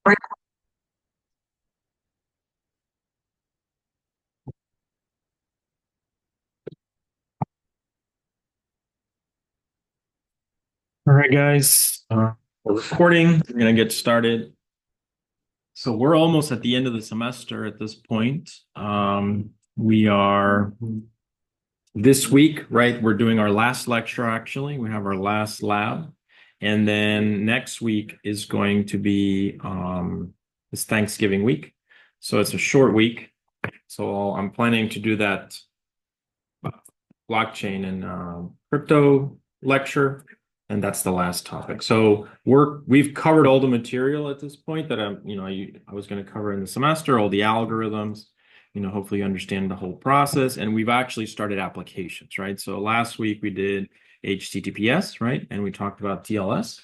All right, guys, we're recording. We're going to get started. So we're almost at the end of the semester at this point. We are this week, right? We're doing our last lecture, actually. We have our last lab. And then next week is going to be it's Thanksgiving week. So it's a short week. So I'm planning to do that blockchain and crypto lecture, and that's the last topic. So we've covered all the material at this point that I was going to cover in the semester, all the algorithms, hopefully you understand the whole process, and we've actually started applications, right? So last week we did HTTPS, right? And we talked about TLS.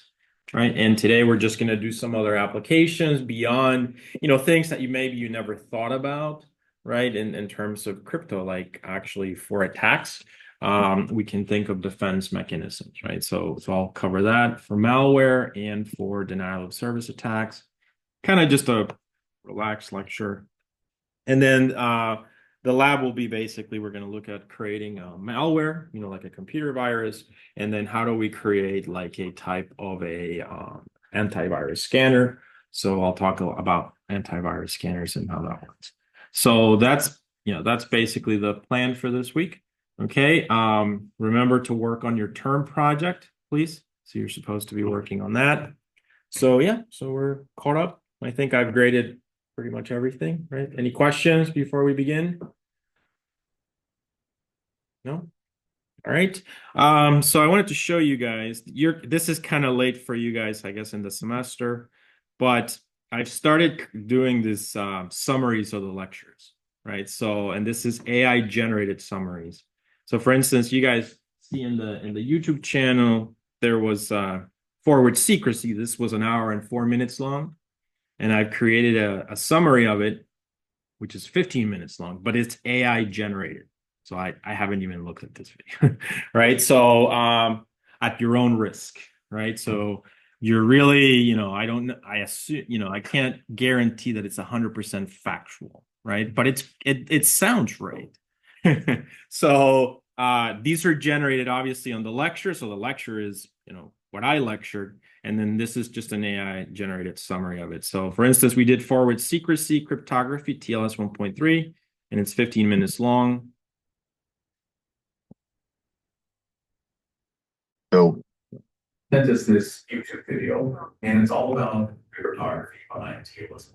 Right. And today we're just going to do some other applications beyond, things that you never thought about, right? In terms of crypto, like actually for attacks, we can think of defense mechanisms, right? So I'll cover that for malware and for denial of service attacks. Kind of just a relaxed lecture. And then the lab will be basically we're going to look at creating a malware, like a computer virus, and then how do we create like a type of a antivirus scanner. So I'll talk about antivirus scanners and how that works. So that's basically the plan for this week. Okay. Remember to work on your term project, please. So you're supposed to be working on that. So yeah, so we're caught up. I think I've graded pretty much everything, right? Any questions before we begin? No? All right. So I wanted to show you guys, this is kind of late for you guys, I guess, in the semester, but I've started doing this summaries of the lectures, right? So, and this is AI generated summaries. So for instance, you guys see in the YouTube channel, there was forward secrecy. This was an hour and 4 minutes long. And I've created a summary of it, which is 15 minutes long, but it's AI generated. So I haven't even looked at this video, right? So at your own risk, right? So you're really, I assume, I can't guarantee that it's 100% factual, right? But it sounds right. So these are generated obviously on the lecture. So the lecture is, what I lectured. And then this is just an AI generated summary of it. So for instance, we did forward secrecy cryptography, TLS 1.3, and it's 15 minutes long. So sent us this YouTube video, and it's all about cryptography behind TLS.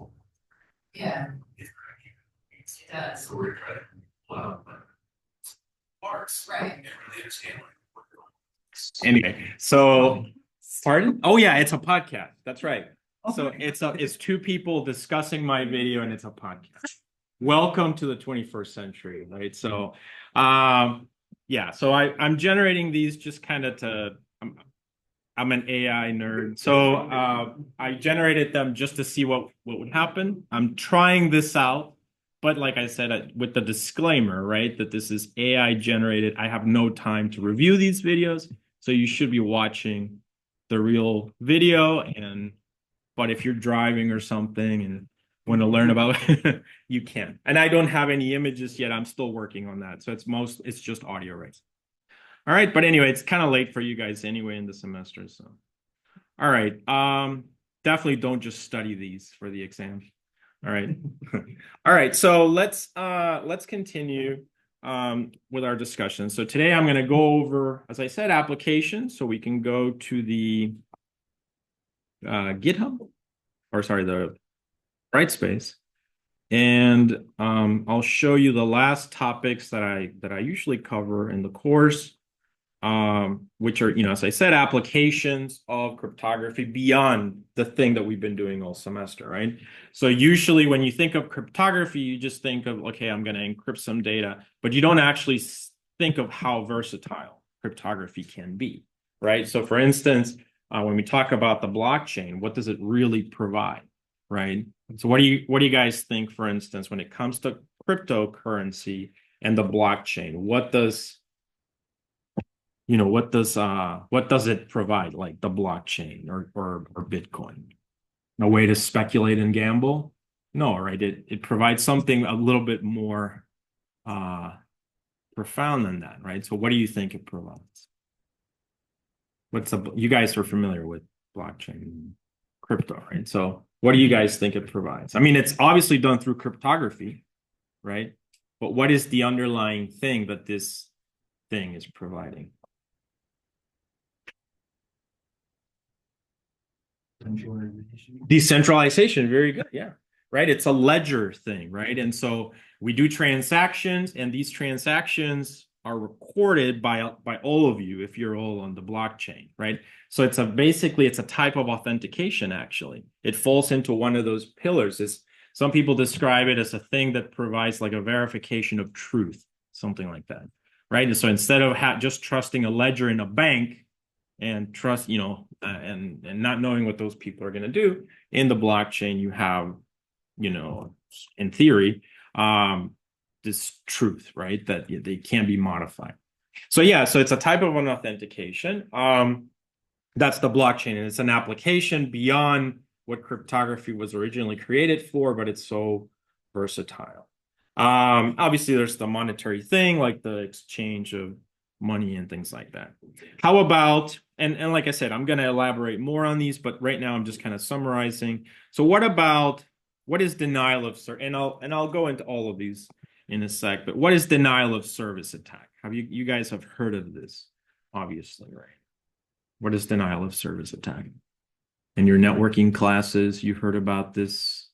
Yeah, it does. So we're trying to pull out parts. Right. And really understand Anyway, so pardon? Oh yeah, it's a podcast. That's right. So it's two people discussing my video and it's a podcast. Welcome to the 21st century, right? So yeah, so I'm generating these just kind of I'm an AI nerd. So I generated them just to see what would happen. I'm trying this out, but like I said, with the disclaimer, right, that this is AI generated. I have no time to review these videos. So you should be watching the real video. But if you're driving or something and want to learn about it, you can. And I don't have any images yet. I'm still working on that. So it's just audio, right? All right, but anyway, it's kind of late for you guys anyway in the semester. So, all right, definitely don't just study these for the exam. All right, all right. So let's continue with our discussion. So today I'm going to go over, as I said, applications. So we can go to the GitHub, or sorry, the Brightspace, and I'll show you the last topics that I usually cover in the course. Which are, as I said, applications of cryptography beyond the thing that we've been doing all semester, right? So usually when you think of cryptography, you just think of, okay, I'm going to encrypt some data, but you don't actually think of how versatile cryptography can be, right? So for instance, when we talk about the blockchain, what does it really provide, right? So what do you guys think, for instance, when it comes to cryptocurrency and the blockchain, what does what does it provide, like the blockchain or Bitcoin? a way to speculate and gamble? No, right? It provides something a little bit more profound than that, right? So what do you think it provides? You guys are familiar with blockchain and crypto, right? So what do you guys think it provides? I mean, it's obviously done through cryptography, right? But what is the underlying thing that this thing is providing? Decentralization, very good. Yeah. Right. It's a ledger thing, right? And so we do transactions, and these transactions are recorded by all of you if you're all on the blockchain, right? So it's basically a type of authentication, actually. It falls into one of those pillars. Some people describe it as a thing that provides like a verification of truth, something like that. Right. And so instead of just trusting a ledger in a bank, and trust, and not knowing what those people are going to do in the blockchain, you have, in theory, this truth, right? That they can be modified. So yeah, so it's a type of an authentication. That's the blockchain, and it's an application beyond what cryptography was originally created for, but it's so versatile. Obviously, there's the monetary thing, like the exchange of money and things like that. How about, and like I said, I'm going to elaborate more on these, but right now I'm just kind of summarizing. So what is denial of service? And I'll go into all of these in a sec, but what is denial of service attack? Have you guys have heard of this? Obviously, right? What is denial of service attack? In your networking classes, you've heard about this.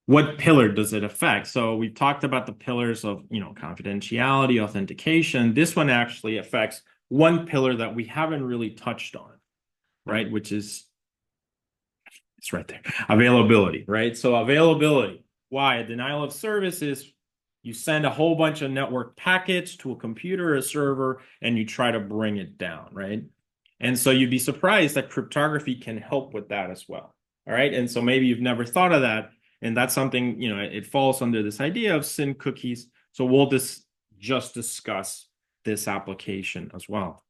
What pillar does it affect? So we've talked about the pillars of, confidentiality, authentication. This one actually affects one pillar that we haven't really touched on, right? Which is, it's right there, availability, right? So availability. Why? A denial of service is you send a whole bunch of network packets to a computer, a server, and you try to bring it down, right? And so you'd be surprised that cryptography can help with that as well. All right. And so maybe you've never thought of that. And that's something, it falls under this idea of SYN cookies. So we'll just discuss this application as well.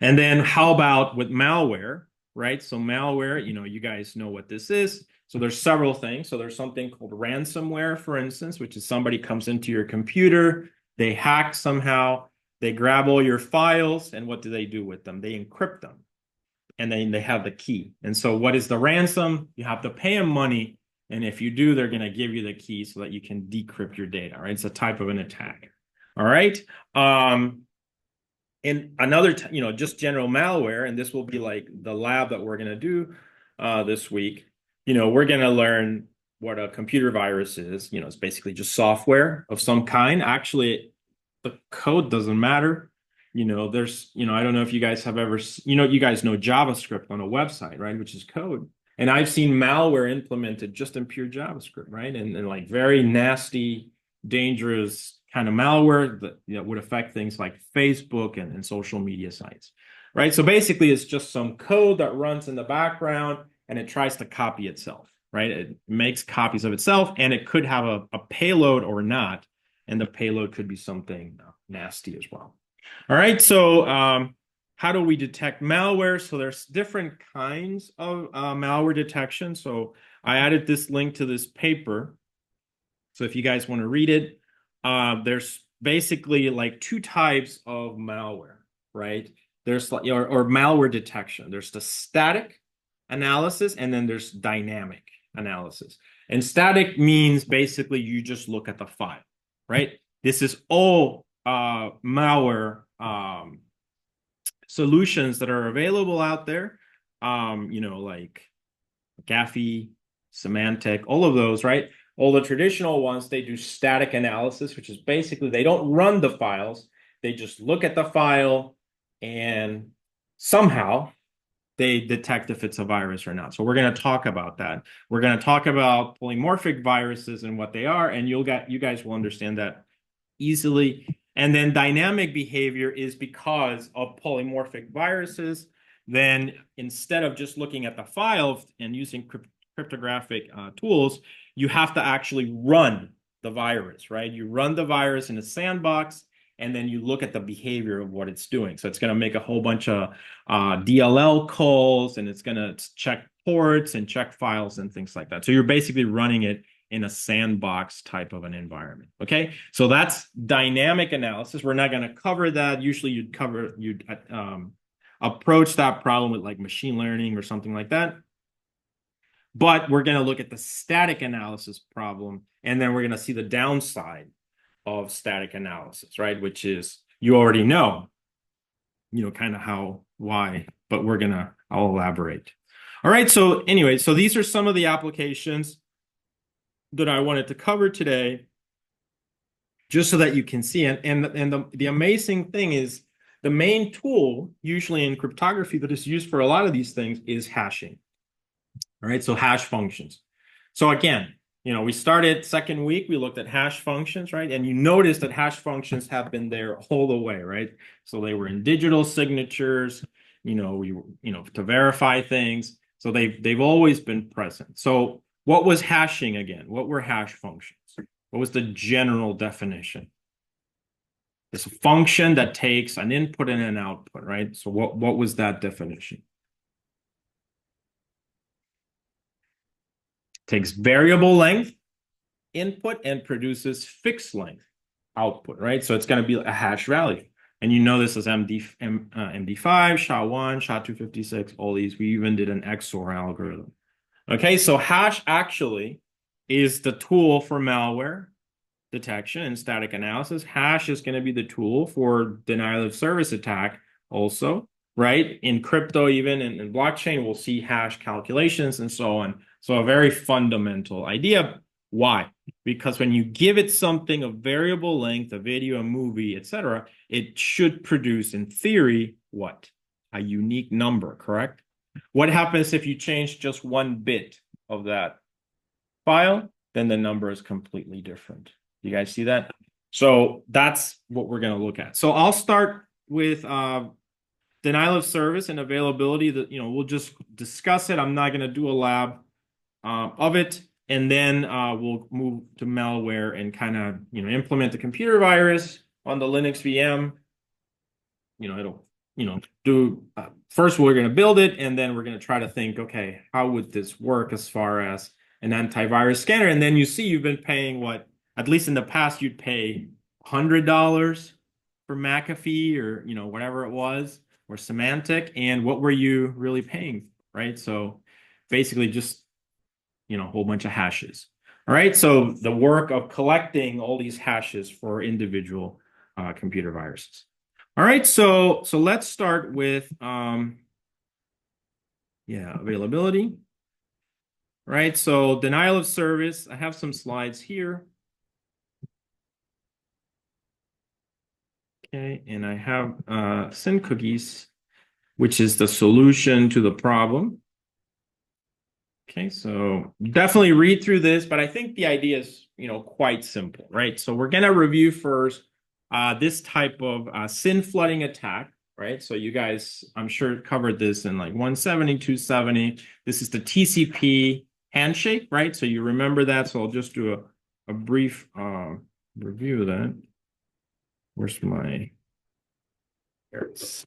And then how about with malware, right? So malware, you guys know what this is. So there's several things. So there's something called ransomware, for instance, which is somebody comes into your computer, they hack somehow, they grab all your files, and what do they do with them? They encrypt them, and then they have the key. And so what is the ransom? You have to pay them money, and if you do, they're going to give you the key so that you can decrypt your data, right? It's a type of an attack. All right. And another, just general malware, and this will be like the lab that we're going to do this week. We're going to learn what a computer virus is. It's basically just software of some kind. Actually, the code doesn't matter. There's, I don't know if you guys have ever, you guys know JavaScript on a website, right? Which is code. And I've seen malware implemented just in pure JavaScript, right? And like very nasty, dangerous kind of malware that would affect things like Facebook and social media sites, right? So basically, it's just some code that runs in the background and it tries to copy itself, right? It makes copies of itself, and it could have a payload or not. And the payload could be something nasty as well. All right, so how do we detect malware? So there's different kinds of malware detection. So I added this link to this paper. So if you guys want to read it, there's basically like two types of malware, right? There's like, or malware detection. There's the static analysis, and then there's dynamic analysis. And static means basically you just look at the file, right? This is all malware solutions that are available out there, like Gaffy, Symantec, all of those, right? All the traditional ones, they do static analysis, which is basically they don't run the files. They just look at the file and somehow they detect if it's a virus or not. So we're going to talk about that. We're going to talk about polymorphic viruses and what they are, and you guys will understand that easily. And then dynamic behavior is because of polymorphic viruses. Then instead of just looking at the file and using cryptographic tools, you have to actually run the virus, right? You run the virus in a sandbox, and then you look at the behavior of what it's doing. So it's going to make a whole bunch of DLL calls, and it's going to check ports and check files and things like that. So you're basically running it in a sandbox type of an environment. Okay, so that's dynamic analysis. We're not going to cover that. Usually you'd approach that problem with like machine learning or something like that. But we're going to look at the static analysis problem, and then we're going to see the downside of static analysis, right? Which is, you already know, kind of how, why, but I'll elaborate. All right, so anyway, so these are some of the applications that I wanted to cover today, just so that you can see. And the amazing thing is, the main tool, usually in cryptography, that is used for a lot of these things is hashing. All right, so hash functions. So again, we started second week, we looked at hash functions, right? And you notice that hash functions have been there all the way, right? So they were in digital signatures, to verify things. So they've always been present. So what was hashing again? What were hash functions? What was the general definition? It's a function that takes an input and an output, right? So what was that definition? Takes variable length input and produces fixed length output, right? So it's going to be a hash value. And this is MD5, SHA-1, SHA-256, all these. We even did an XOR algorithm. Okay, so hash actually is the tool for malware detection and static analysis. Hash is going to be the tool for denial of service attack also, right? In crypto, even in blockchain, we'll see hash calculations and so on. So a very fundamental idea. Why? Because when you give it something of variable length, a video, a movie, etc., it should produce, in theory, what? A unique number, correct? What happens if you change just one bit of that file? Then the number is completely different. You guys see that? So that's what we're going to look at. So I'll start with denial of service and availability. That we'll just discuss it. I'm not going to do a lab of it, and then we'll move to malware and kind of implement the computer virus on the Linux VM. It'll do first we're going to build it, and then we're going to try to think, okay, how would this work as far as an antivirus scanner? And then you see you've been paying what, at least in the past, you'd pay $100 for McAfee or whatever it was, or Symantec, and what were you really paying, right? So basically just a whole bunch of hashes. All right, so the work of collecting all these hashes for individual computer viruses. All right, so let's start with availability. All right, so denial of service. I have some slides here. Okay, and I have SYN cookies, which is the solution to the problem. Okay, so definitely read through this, but I think the idea is, quite simple, right? So we're going to review first this type of SYN flooding attack, right? So you guys, I'm sure, covered this in like 170, 270. This is the TCP handshake, right? So you remember that. So I'll just do a brief review of that. Where's my... There it is.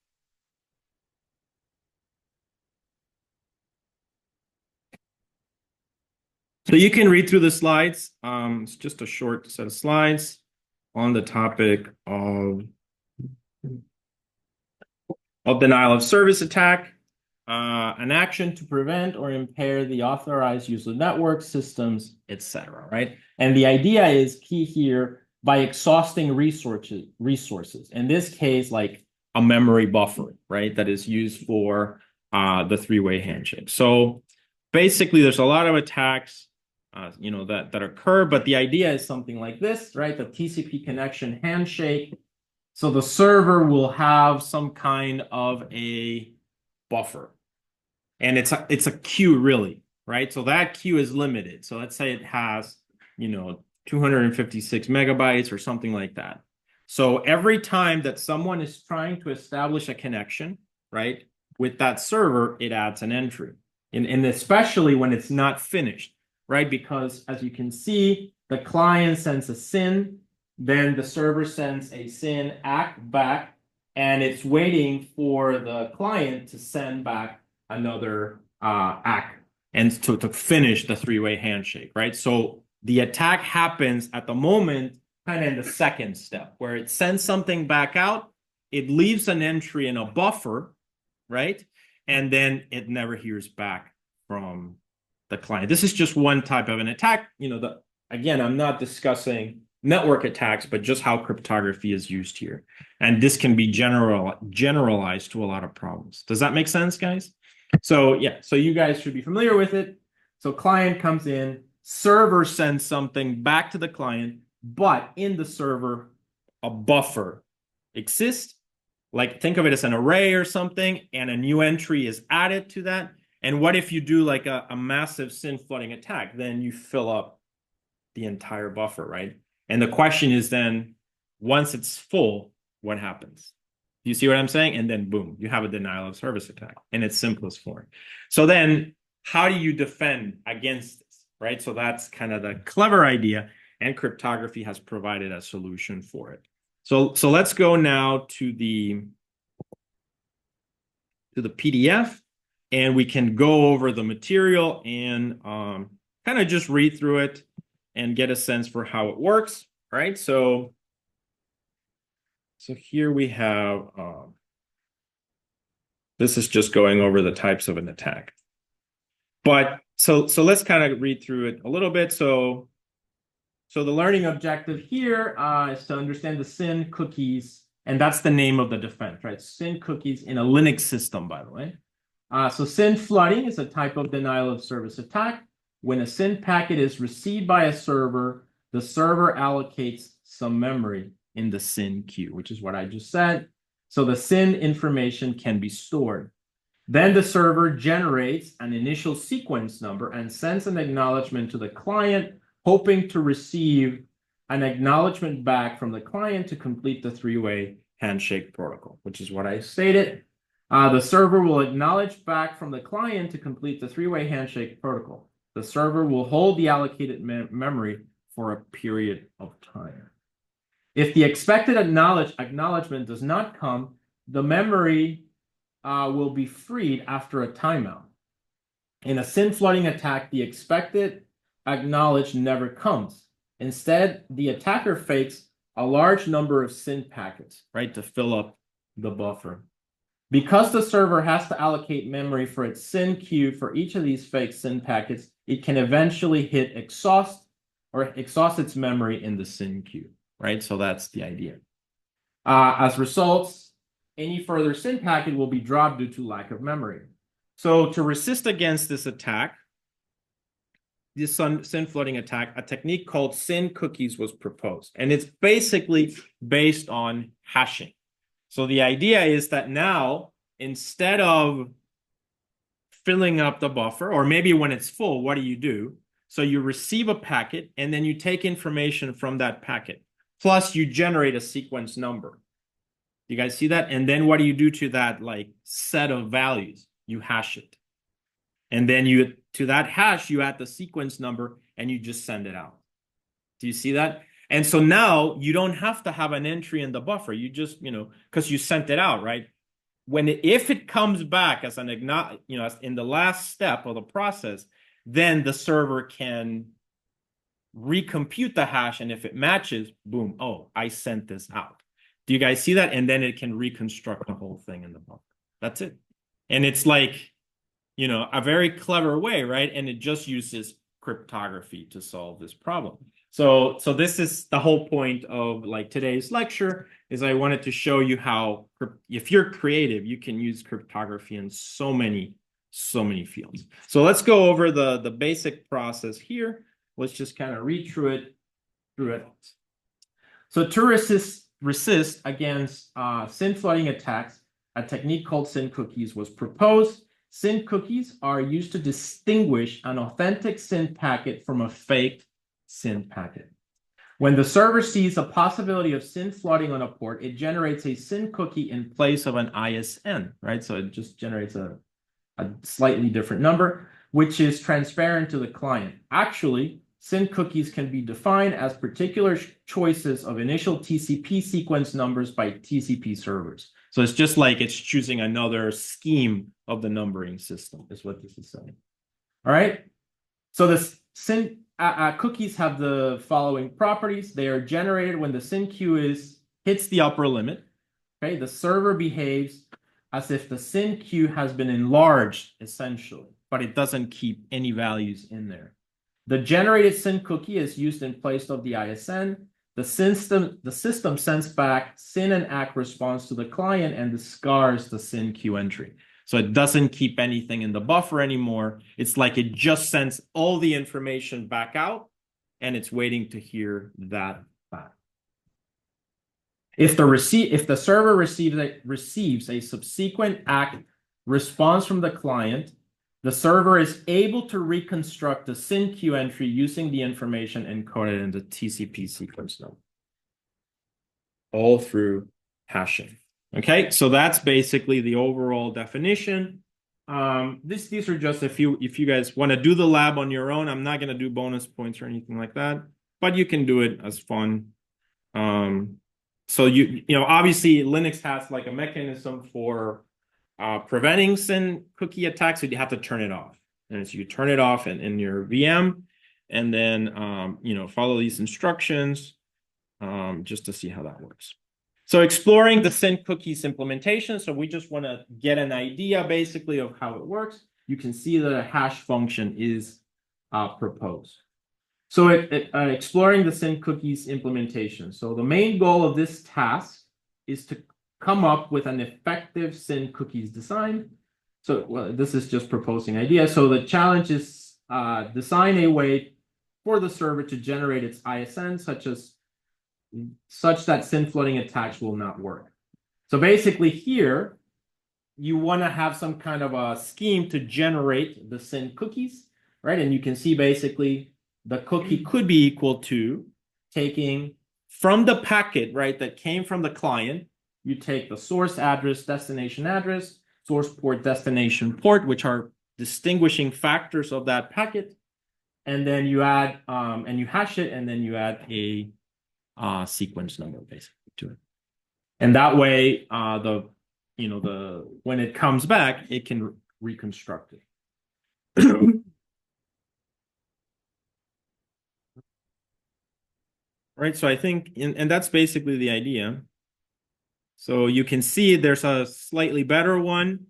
So you can read through the slides. It's just a short set of slides on the topic of denial of service attack, an action to prevent or impair the authorized use of network systems, etc. Right? And the idea is key here, by exhausting resources. In this case, like a memory buffer, right? That is used for the three-way handshake. So basically, there's a lot of attacks that occur, but the idea is something like this, right? The TCP connection handshake. So the server will have some kind of a buffer, and it's a queue, really, right? So that queue is limited. So let's say it has 256 megabytes or something like that. So every time that someone is trying to establish a connection, right, with that server, it adds an entry, and especially when it's not finished, right? Because as you can see, the client sends a SYN, then the server sends a SYN ACK back, and it's waiting for the client to send back another ACK and to finish the three-way handshake, right? So the attack happens at the moment, kind of in the second step, where it sends something back out, it leaves an entry in a buffer, right? And then it never hears back from the client. This is just one type of an attack. Again, I'm not discussing network attacks, but just how cryptography is used here. And this can be generalized to a lot of problems. Does that make sense, guys? So yeah, so you guys should be familiar with it. So client comes in, server sends something back to the client, but in the server, a buffer exists. Like think of it as an array or something, and a new entry is added to that. And what if you do like a massive SYN flooding attack? Then you fill up the entire buffer, right? And the question is then, once it's full, what happens? You see what I'm saying? And then boom, you have a denial of service attack in its simplest form. So then how do you defend against this, right? So that's kind of the clever idea, and cryptography has provided a solution for it. So let's go now to the PDF, and we can go over the material and kind of just read through it and get a sense for how it works, right? So here we have, this is just going over the types of an attack. But so let's kind of read through it a little bit. So the learning objective here is to understand the SYN cookies, and that's the name of the defense, right? SYN cookies in a Linux system, by the way. So SYN flooding is a type of denial of service attack. When a SYN packet is received by a server, the server allocates some memory in the SYN queue, which is what I just said. So the SYN information can be stored. Then the server generates an initial sequence number and sends an acknowledgement to the client, hoping to receive an acknowledgement back from the client to complete the three-way handshake protocol, which is what I stated. The server will acknowledge back from the client to complete the three-way handshake protocol. The server will hold the allocated memory for a period of time. If the expected acknowledgement does not come, the memory will be freed after a timeout. In a SYN flooding attack, the expected acknowledge never comes. Instead, the attacker fakes a large number of SYN packets, right, to fill up the buffer. Because the server has to allocate memory for its SYN queue for each of these fake SYN packets, it can eventually hit exhaust its memory in the SYN queue, right? So that's the idea. As results, any further SYN packet will be dropped due to lack of memory. So to resist against this attack, this SYN flooding attack, a technique called SYN cookies was proposed. And it's basically based on hashing. So the idea is that now, instead of filling up the buffer, or maybe when it's full, what do? So you receive a packet, and then you take information from that packet. Plus, you generate a sequence number. You guys see that? And then what do you do to that like set of values? You hash it. And then to that hash, you add the sequence number, and you just send it out. Do you see that? And so now you don't have to have an entry in the buffer. You just, because you sent it out, right? If it comes back as as in the last step of the process, then the server can recompute the hash. And if it matches, boom, oh, I sent this out. Do you guys see that? And then it can reconstruct the whole thing in the buffer. That's it. And it's like, a very clever way, right? And it just uses cryptography to solve this problem. So this is the whole point of like today's lecture, is I wanted to show you how, if you're creative, you can use cryptography in so many fields. So let's go over the basic process here. Let's just kind of read through it. So to resist against SYN flooding attacks, a technique called SYN cookies was proposed. SYN cookies are used to distinguish an authentic SYN packet from a fake SYN packet. When the server sees a possibility of SYN flooding on a port, it generates a SYN cookie in place of an ISN, right? So it just generates a slightly different number, which is transparent to the client. Actually, SYN cookies can be defined as particular choices of initial TCP sequence numbers by TCP servers. So it's just like it's choosing another scheme of the numbering system, is what this is saying. All right. So the SYN cookies have the following properties. They are generated when the SYN queue hits the upper limit. Okay, the server behaves as if the SYN queue has been enlarged, essentially, but it doesn't keep any values in there. The generated SYN cookie is used in place of the ISN. The system sends back SYN and ACK response to the client and discards the SYN queue entry. So it doesn't keep anything in the buffer anymore. It's like it just sends all the information back out, and it's waiting to hear that back. If the server receives a subsequent ACK response from the client, the server is able to reconstruct the SYN queue entry using the information encoded in the TCP sequence number, all through hashing. Okay, so that's basically the overall definition. These are just a few. If you guys want to do the lab on your own, I'm not going to do bonus points or anything like that, but you can do it as fun. So you know, obviously Linux has like a mechanism for preventing SYN cookie attacks, so you have to turn it off. And so you turn it off in your VM, and then you know, follow these instructions just to see how that works. So exploring the SYN cookies implementation. So we just want to get an idea basically of how it works. You can see that a hash function is proposed. So exploring the SYN cookies implementation. So the main goal of this task is to come up with an effective SYN cookies design. So well, this is just proposing ideas. So the challenge is design a way for the server to generate its ISN such that SYN flooding attacks will not work. So basically here, you want to have some kind of a scheme to generate the SYN cookies, right? And you can see basically the cookie could be equal to taking from the packet, right, that came from the client, you take the source address, destination address, source port, destination port, which are distinguishing factors of that packet. And then you add, and you hash it, and then you add a sequence number basically to it. And that way, when it comes back, it can reconstruct it. Right, so I think, and that's basically the idea. So you can see there's a slightly better one.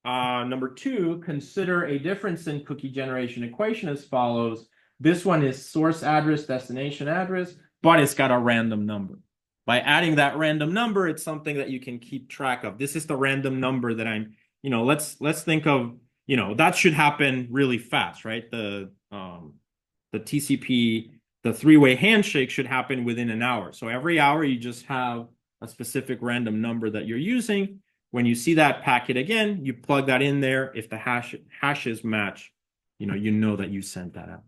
Number 2, consider a difference in cookie generation equation as follows. This one is source address, destination address, but it's got a random number. By adding that random number, it's something that you can keep track of. This is the random number that I'm, you know, let's think of, you know, that should happen really fast, right? The TCP, the three-way handshake should happen within an hour. So every hour you just have a specific random number that you're using. When you see that packet again, you plug that in there. If the hashes match, you know that you sent that out.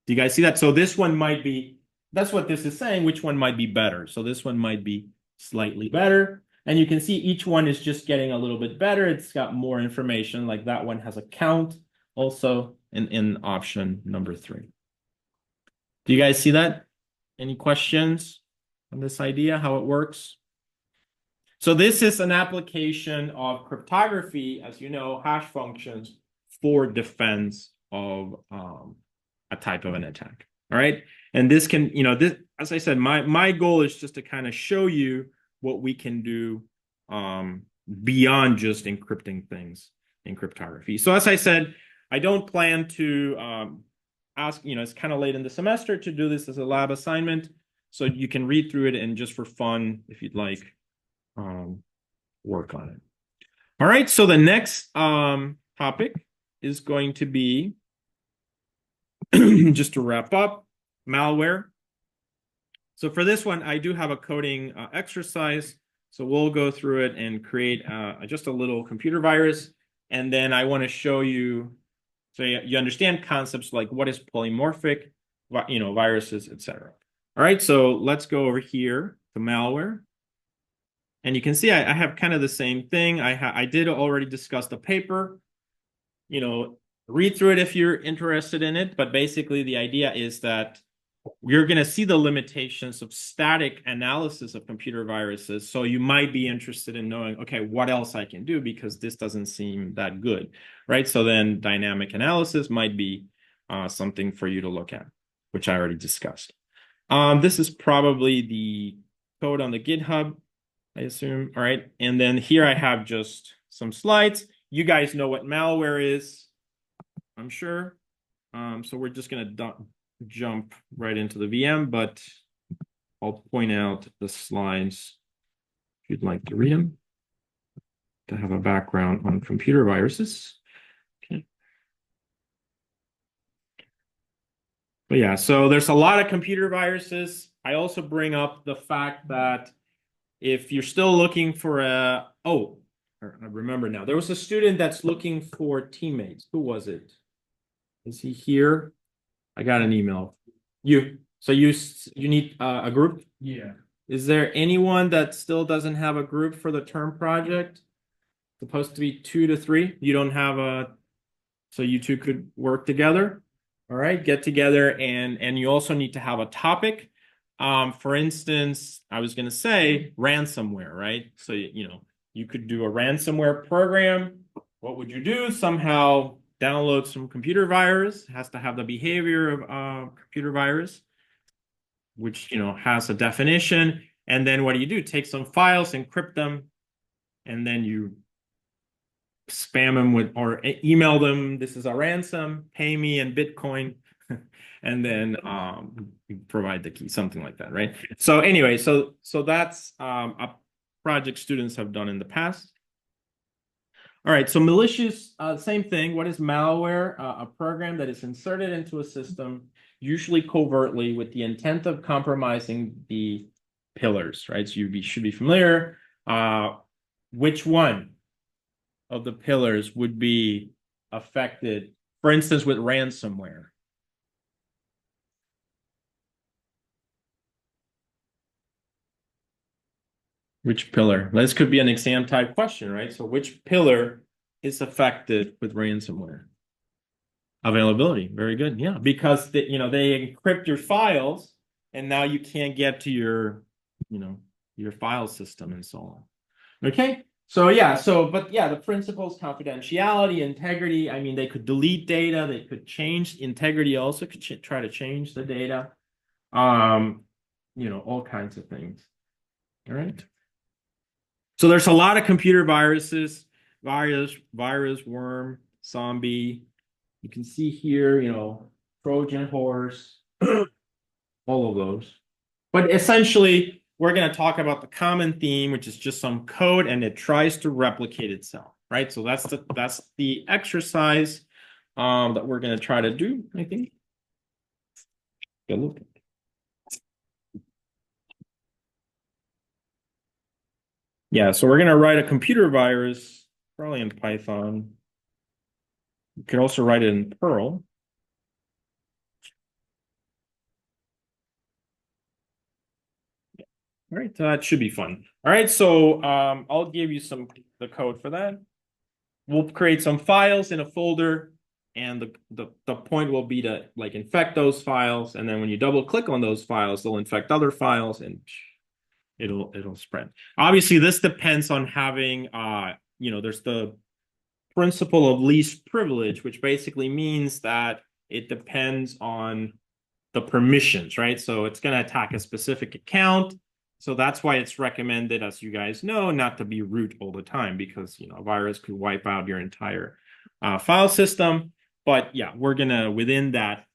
Do you guys see that? So this one might be, that's what this is saying, which one might be better. So this one might be slightly better. And you can see each one is just getting a little bit better. It's got more information, like that one has a count also in option number 3. Do you guys see that? Any questions on this idea, how it works? So this is an application of cryptography, as you know, hash functions for defense of a type of an attack. All right. And this can, you know, this, as I said, my goal is just to kind of show you what we can do beyond just encrypting things in cryptography. So as I said, I don't plan to ask, you know, it's kind of late in the semester to do this as a lab assignment. So you can read through it and just for fun, if you'd like, work on it. All right. So the next topic is going to be, just to wrap up, malware. So for this one, I do have a coding exercise. So we'll go through it and create just a little computer virus. And then I want to show you, so you understand concepts like what is polymorphic, you know, viruses, etc. All right, so let's go over here to malware. And you can see I have kind of the same thing. I did already discuss the paper. You know, read through it if you're interested in it. But basically, the idea is that you're going to see the limitations of static analysis of computer viruses. So you might be interested in knowing, okay, what else I can do because this doesn't seem that good, right? So then dynamic analysis might be something for you to look at, which I already discussed. This is probably the code on the GitHub, I assume. All right. And then here I have just some slides. You guys know what malware is, I'm sure. So we're just going to jump right into the VM, but I'll point out the slides if you'd like to read them to have a background on computer viruses. Okay. But yeah, so there's a lot of computer viruses. I also bring up the fact that if you're still looking for I remember now. There was a student that's looking for teammates. Who was it? Is he here? I got an email. You. So you need a group? Yeah. Is there anyone that still doesn't have a group for the term project? Supposed to be 2 to 3. You don't have so you two could work together. All right, get together and you also need to have a topic. For instance, I was going to say ransomware, right? So, you could do a ransomware program. What would you do? Somehow download some computer virus. It has to have the behavior of computer virus, which, has a definition. And then what do? Take some files, encrypt them, and then you spam them with or email them. This is a ransom, pay me in Bitcoin. And then you provide the key, something like that, right? So anyway, so that's a project students have done in the past. All right, so malicious, same thing. What is malware? A program that is inserted into a system, usually covertly, with the intent of compromising the pillars, right? So you should be familiar. Which one of the pillars would be affected, for instance, with ransomware? Which pillar? This could be an exam type question, right? So which pillar is affected with ransomware? Availability. Very good. Yeah, because they encrypt your files and now you can't get to your file system and so on. Okay. So yeah, but yeah, the principles, confidentiality, integrity. I mean, they could delete data, they could change integrity, also could try to change the data. All kinds of things. All right. So there's a lot of computer viruses, virus, worm, zombie. You can see here, Trojan horse, all of those. But essentially, we're going to talk about the common theme, which is just some code, and it tries to replicate itself, right? So that's the exercise that we're going to try to do, I think. Good look. Yeah, so we're going to write a computer virus, probably in Python. You could also write it in Perl. All right, that should be fun. All right, so I'll give you the code for that. We'll create some files in a folder, and the point will be to infect those files, and then when you double click on those files, they'll infect other files, and it'll spread. Obviously, this depends on having there's the principle of least privilege, which basically means that it depends on the permissions, right? So it's going to attack a specific account. So that's why it's recommended, as you guys know, not to be root all the time because, a virus could wipe out your entire file system. But yeah, within that,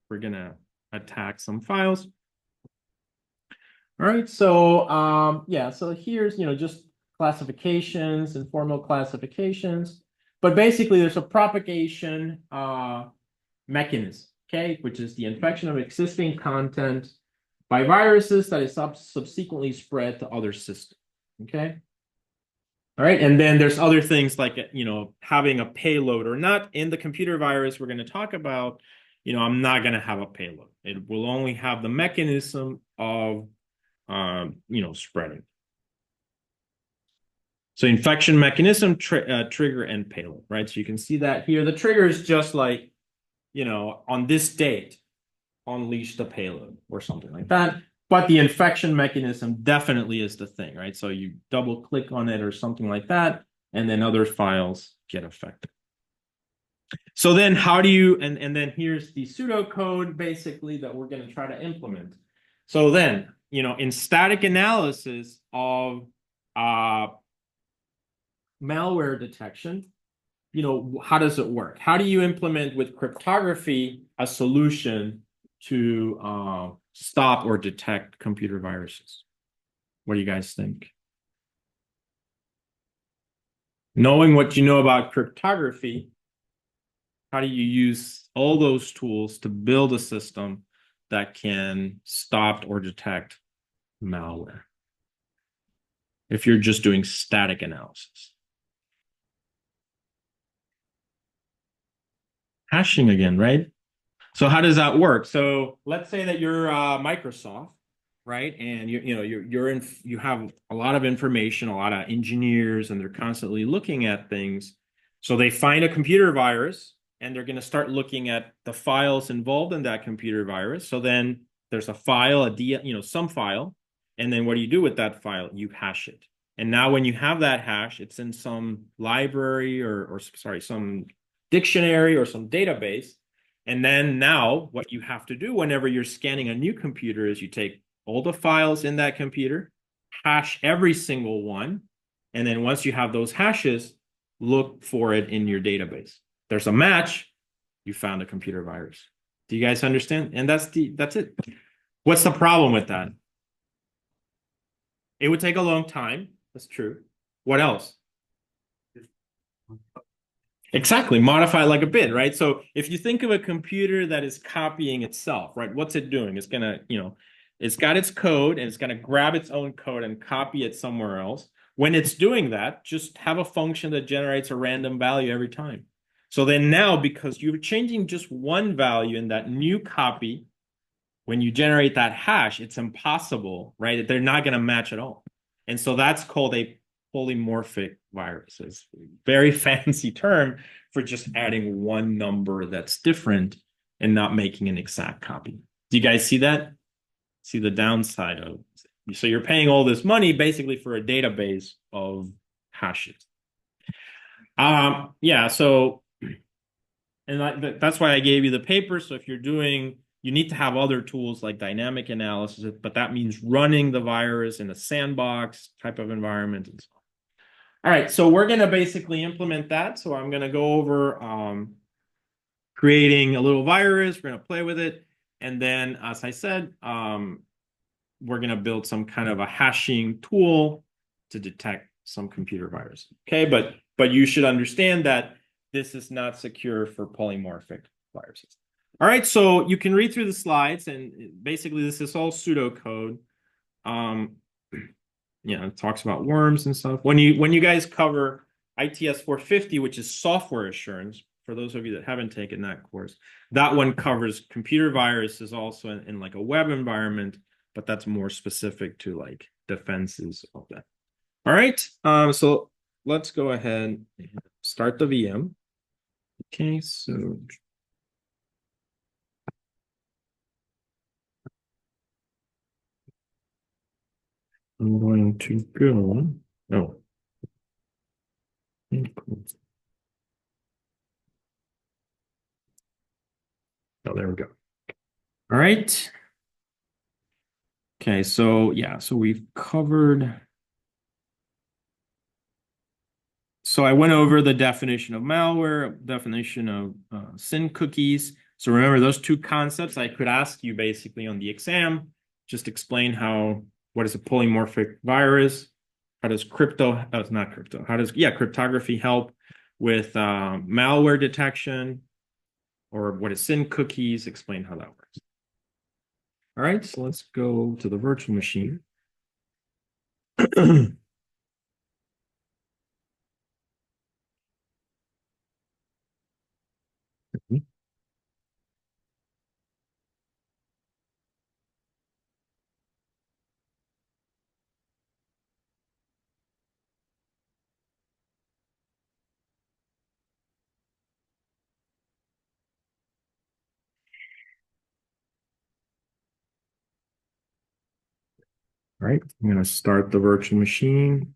we're going to attack some files. All right, so yeah, so here's, just classifications, informal classifications. But basically, there's a propagation mechanism, okay, which is the infection of existing content by viruses that is subsequently spread to other systems, okay? All right, and then there's other things like, having a payload or not. In the computer virus we're going to talk about, I'm not going to have a payload. It will only have the mechanism of, spreading. So infection mechanism, trigger, and payload, right? So you can see that here. The trigger is just like, on this date, unleash the payload or something like that. But the infection mechanism definitely is the thing, right? So you double click on it or something like that, and then other files get affected. So then how do you, and then here's the pseudocode basically that we're going to try to implement. So then, in static analysis of malware detection, how does it work? How do you implement with cryptography a solution to stop or detect computer viruses? What do you guys think? Knowing what you know about cryptography, how do you use all those tools to build a system that can stop or detect malware? If you're just doing static analysis. Hashing again, right? So how does that work? So let's say that you're Microsoft, right? And you have a lot of information, a lot of engineers, and they're constantly looking at things. So they find a computer virus, and they're going to start looking at the files involved in that computer virus. So then there's a file, some file, and then what do you do with that file? You hash it. And now when you have that hash, it's in some library or sorry, some dictionary or some database. And then now what you have to do whenever you're scanning a new computer is you take all the files in that computer, hash every single one, and then once you have those hashes, look for it in your database. There's a match, you found a computer virus. Do you guys understand? And that's it. What's the problem with that? It would take a long time. That's true. What else? Exactly, modify like a bit, right? So if you think of a computer that is copying itself, right? What's it doing? It's gonna, it's got its code and it's gonna grab its own code and copy it somewhere else. When it's doing that, just have a function that generates a random value every time. So then now, because you're changing just one value in that new copy, when you generate that hash, it's impossible, right? They're not gonna match at all. And so that's called a polymorphic virus. It's a very fancy term for just adding one number that's different and not making an exact copy. Do you guys see that? See the downside of it? So you're paying all this money basically for a database of hashes. Yeah, so and that's why I gave you the paper. So if you're doing, you need to have other tools like dynamic analysis, but that means running the virus in a sandbox type of environment and so on. All right, so we're going to basically implement that. So I'm going to go over creating a little virus. We're going to play with it. And then, as I said, we're going to build some kind of a hashing tool to detect some computer virus. Okay, but you should understand that this is not secure for polymorphic viruses. All right, so you can read through the slides, and basically this is all pseudocode. It talks about worms and stuff. When you guys cover ITS 450, which is software assurance, for those of you that haven't taken that course, that one covers computer viruses also in like a web environment, but that's more specific to like defenses of that. All right, so let's go ahead and start the VM. Okay, so I'm going to go. Oh. Oh, there we go. All right. Okay, so yeah, so we've covered. So I went over the definition of malware, definition of SYN cookies. So remember those two concepts. I could ask you basically on the exam, just explain what is a polymorphic virus? How does it's not crypto. Cryptography help with malware detection? Or what is SYN cookies? Explain how that works. All right, so let's go to the virtual machine. All right, I'm going to start the virtual machine.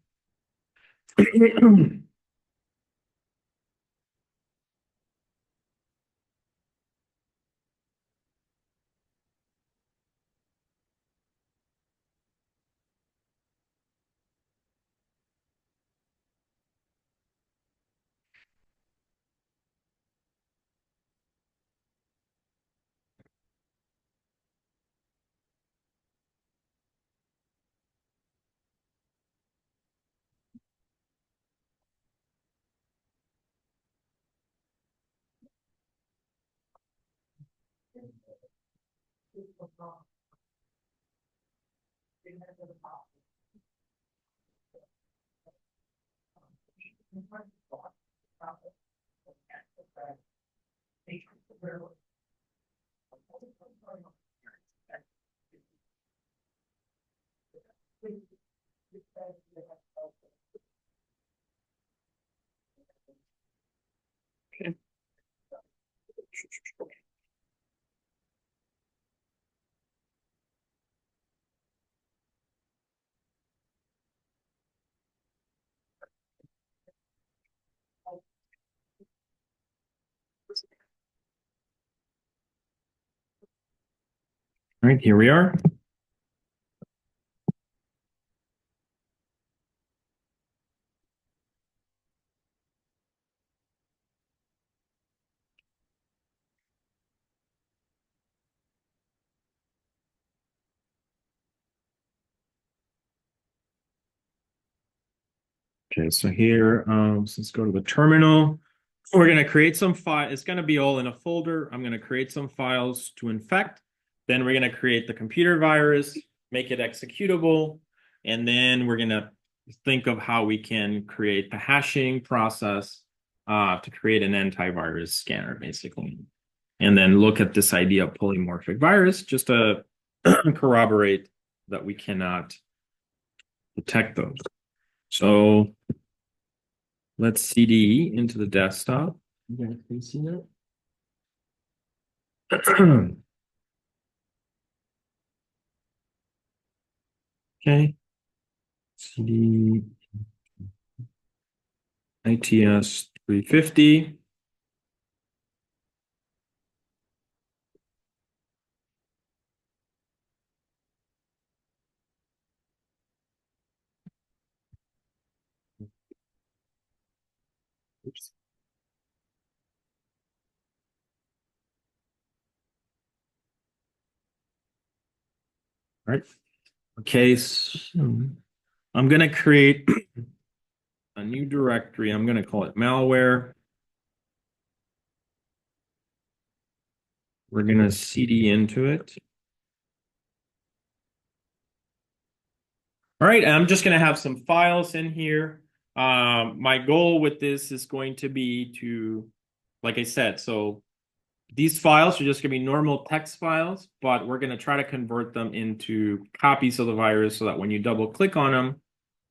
All right, here we are. Okay, so here, let's go to the terminal. We're going to create some file. It's going to be all in a folder. I'm going to create some files to infect. Then we're going to create the computer virus, make it executable. And then we're going to think of how we can create the hashing process to create an antivirus scanner, basically. And then look at this idea of polymorphic virus just to corroborate that we cannot detect those. So let's CD into the desktop. You guys can see that? Okay. CD ITS 350. Oops. All right. Okay, so I'm going to create a new directory. I'm going to call it malware. We're going to CD into it. All right, I'm just going to have some files in here. My goal with this is going to be to, like I said, so these files are just going to be normal text files, but we're going to try to convert them into copies of the virus so that when you double click on them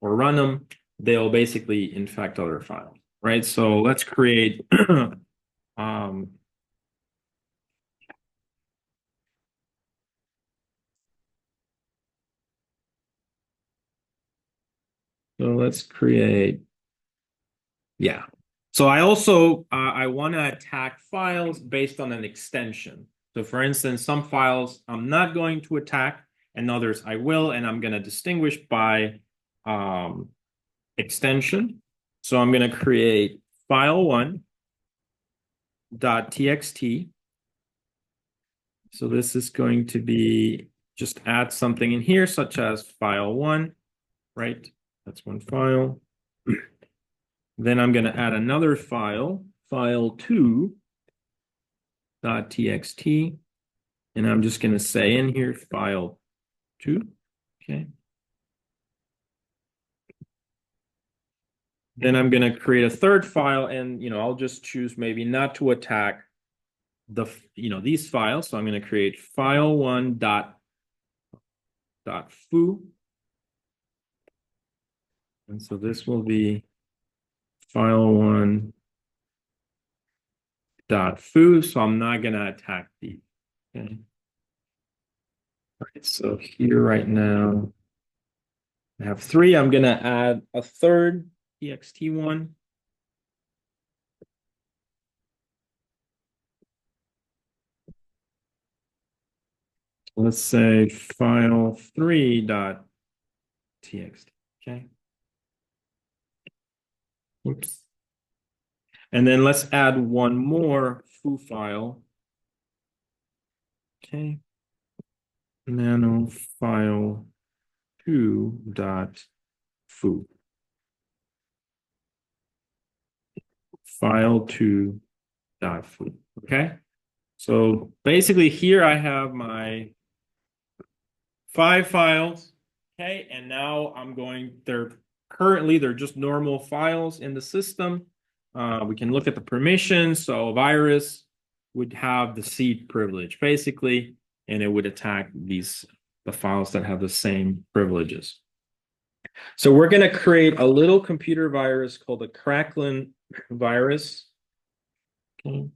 or run them, they'll basically infect other files, right? So let's create so let's create, yeah. So I also, I want to attack files based on an extension. So for instance, some files I'm not going to attack and others I will, and I'm going to distinguish by extension. So I'm going to create file1.txt. So this is going to be just add something in here, such as file1, right? That's one file. Then I'm going to add another file, file2.txt. And I'm just going to say in here file2. Okay. Then I'm going to create a third file, and I'll just choose maybe not to attack these files. So I'm going to create file1.foo. And so this will be file1.foo. So I'm not going to attack these. Okay. All right, so here right now, I have 3. I'm going to add a third txt one. Let's say file3.txt. Okay. Whoops. And then let's add one more foo file. Okay. Nano file 2.foo. File2.foo. Okay. So basically here I have my 5 files. Okay. And now they're just normal files in the system. We can look at the permissions. So a virus would have the seed privilege basically, and it would attack the files that have the same privileges. So we're going to create a little computer virus called a Crackling virus. Okay.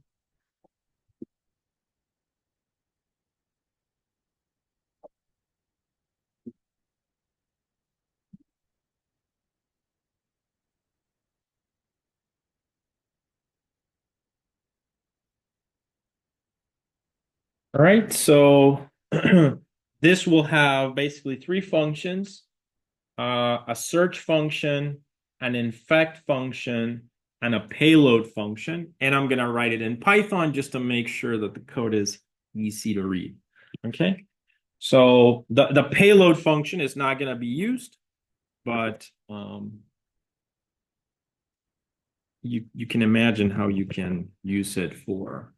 All right, so this will have basically 3 functions, a search function, an infect function, and a payload function. And I'm going to write it in Python just to make sure that the code is easy to read. Okay, so the payload function is not going to be used, but you can imagine how you can use it for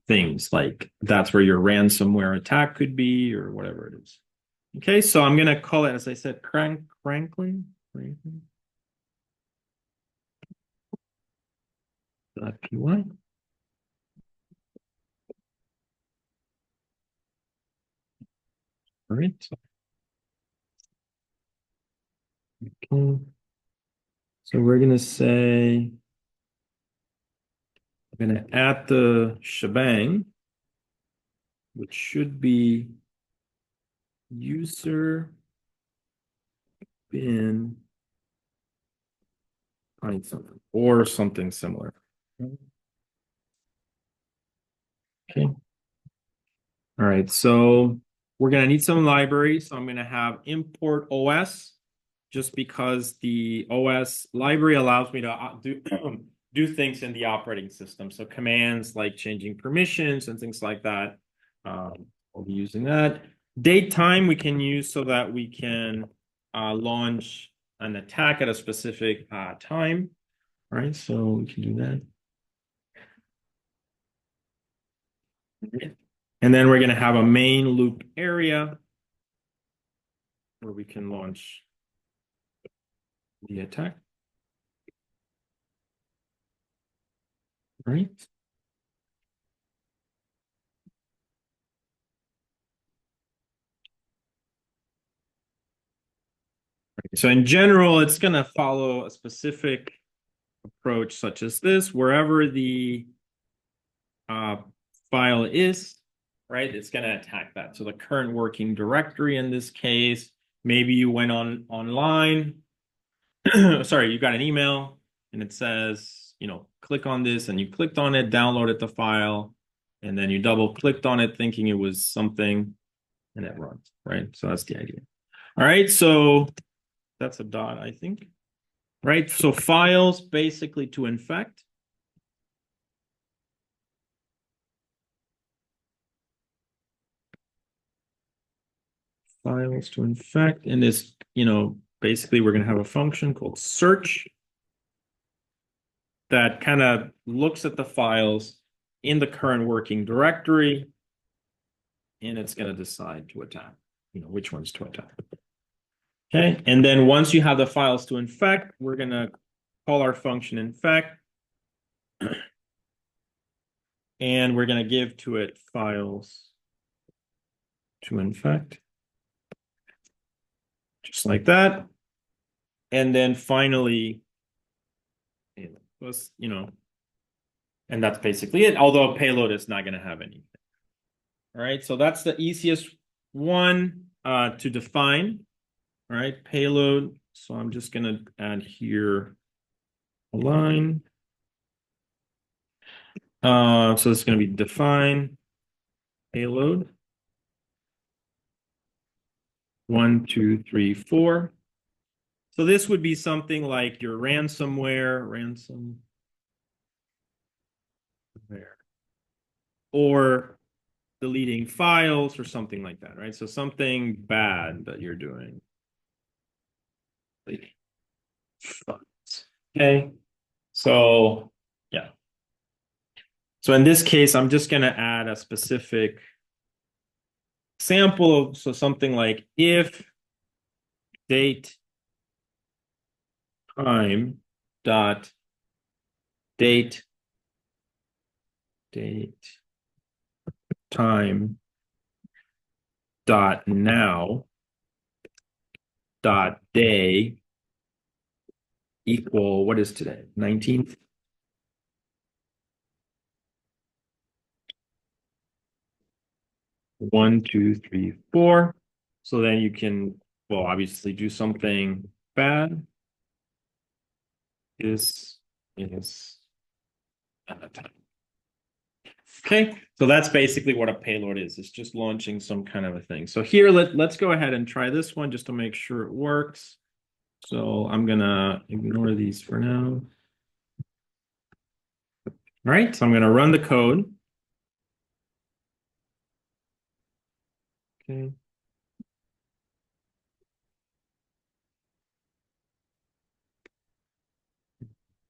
things like that's where your ransomware attack could be or whatever it is. Okay, so I'm going to call it, as I said, Crankling. .py. All right. Okay. So we're going to say, I'm going to add the shebang, which should be user bin Python or something similar. Okay. All right. So we're going to need some libraries. So I'm going to have import OS just because the OS library allows me to do things in the operating system. So commands like changing permissions and things like that. We'll be using that. Date time we can use so that we can launch an attack at a specific time. All right, so we can do that. And then we're going to have a main loop area where we can launch the attack. Right. So in general, it's going to follow a specific approach such as this. Wherever the file is, right, it's going to attack that. So the current working directory in this case, maybe you went online, sorry, you got an email and it says, click on this, and you clicked on it, downloaded the file, and then you double clicked on it thinking it was something, and it runs, right? So that's the idea. All right, so that's a dot, I think. Right, so files basically to infect. Files to infect, and this, basically we're going to have a function called search that kind of looks at the files in the current working directory, and it's going to decide to attack, which ones to attack. Okay, and then once you have the files to infect, we're going to call our function infect, and we're going to give to it files to infect, just like that. And then finally, and that's basically it, although payload is not going to have anything. All right, so that's the easiest one to define. All right, payload. So I'm just gonna add here a line. So it's gonna be define payload. 1, 2, 3, 4. So this would be something like your ransomware, or deleting files or something like that, right? So something bad that you're doing. Okay. So yeah. So in this case, I'm just going to add a specific sample of, so something like if date time dot date time dot now dot day equal, what is today? 19th? One, two, three, four. So then you can, well, obviously do something bad. This is at a time. Okay, so that's basically what a payload is. It's just launching some kind of a thing. So here, let's go ahead and try this one just to make sure it works. So I'm gonna ignore these for now. All right, so I'm gonna run the code. Okay.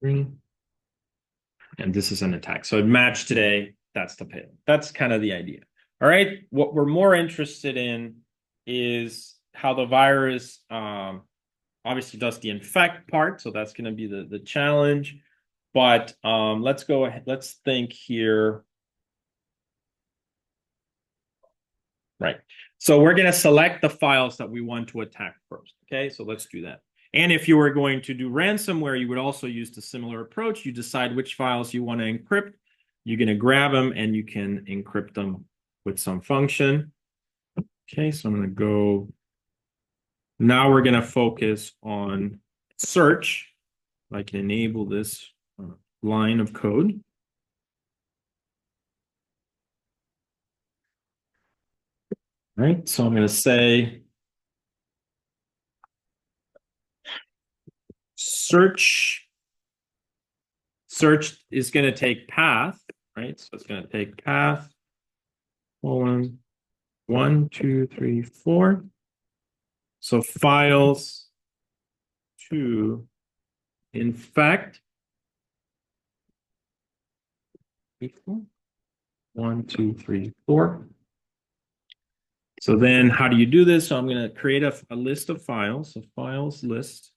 And this is an attack. So it matched today. That's the payload. That's kind of the idea. All right. What we're more interested in is how the virus obviously does the infect part. So that's going to be the challenge. But let's go ahead. Let's think here. Right. So we're going to select the files that we want to attack first. Okay. So let's do that. And if you were going to do ransomware, you would also use the similar approach. You decide which files you want to encrypt. You're going to grab them and you can encrypt them with some function. Okay, so I'm going to go. Now we're going to focus on search. I can enable this line of code. All right, so I'm going to say search is going to take path, right? So it's going to take path, colon, 1, 2, 3, 4. So files to infect equal 1, 2, 3, 4. So then how do you do this? So I'm going to create a list of files, so files list.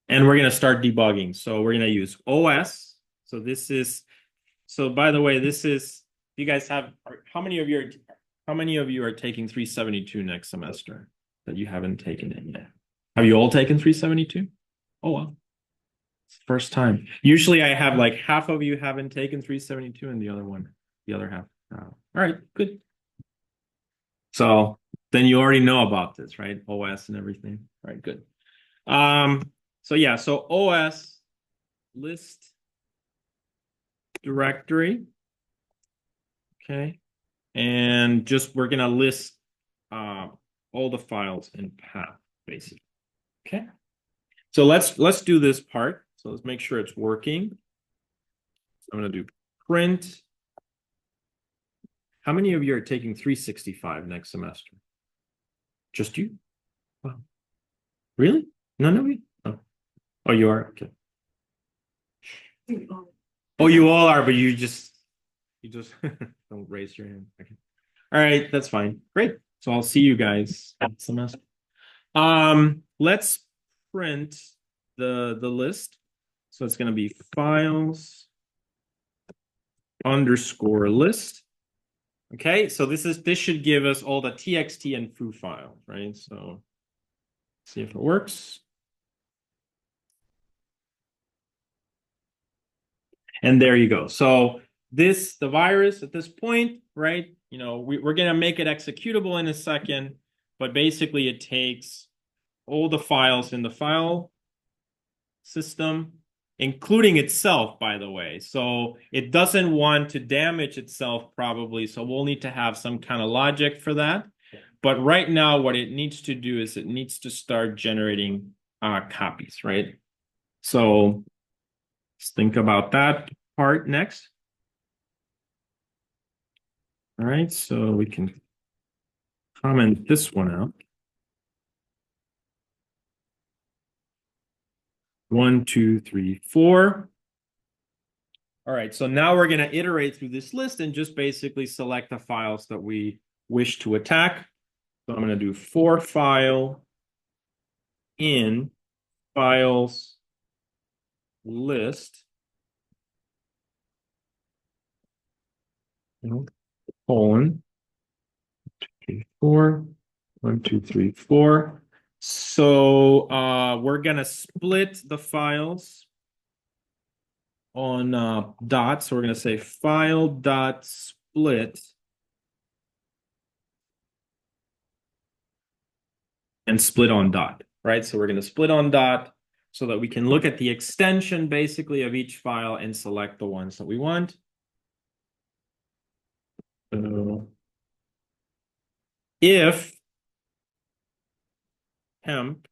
And we're going to start debugging. So we're going to use OS. So this is, so by the way, this is, you guys have, how many of you are taking 372 next semester that you haven't taken it yet? Have you all taken 372? Oh, well. First time. Usually I have like half of you haven't taken 372 and the other half. All right, good. So then you already know about this, right? OS and everything. All right, good. So yeah, so OS list directory. Okay. And just we're gonna list all the files in path, basically. Okay. So let's do this part. So let's make sure it's working. I'm gonna do print. How many of you are taking 365 next semester? Just you? Wow. Really? None of you? Oh. Oh, you are? Okay. Oh, you all are, but you just don't raise your hand. Okay. All right, that's fine. Great. So I'll see you guys next semester. Let's print the list. So it's going to be files underscore list. Okay, so this should give us all the txt and foo files, right? So see if it works. And there you go. So the virus at this point, right? You know, we're going to make it executable in a second. but basically it takes all the files in the file system, including itself, by the way. So it doesn't want to damage itself probably. So we'll need to have some kind of logic for that. But right now, what it needs to do is it needs to start generating copies, right? So let's think about that part next. All right, so we can comment this one out. 1, 2, 3, 4. All right, so now we're going to iterate through this list and just basically select the files that we wish to attack. So I'm going to do for file in files list colon 4 1 2 3 4. So we're gonna split the files on dots. So we're gonna say file dot split and split on dot, right? So we're gonna split on dot so that we can look at the extension basically of each file and select the ones that we want. So if temp,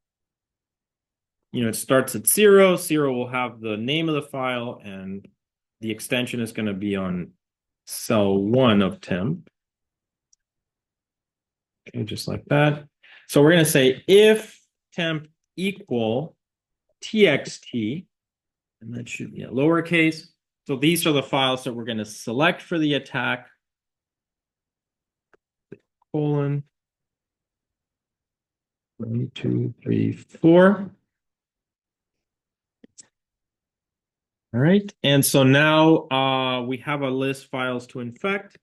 it starts at 0, 0 will have the name of the file and the extension is going to be on cell 1 of temp. Okay, just like that. So we're going to say if temp equal txt, and that should be a lowercase. So these are the files that we're going to select for the attack. Colon 1 2 3 4. All right, and so now we have a list files to infect.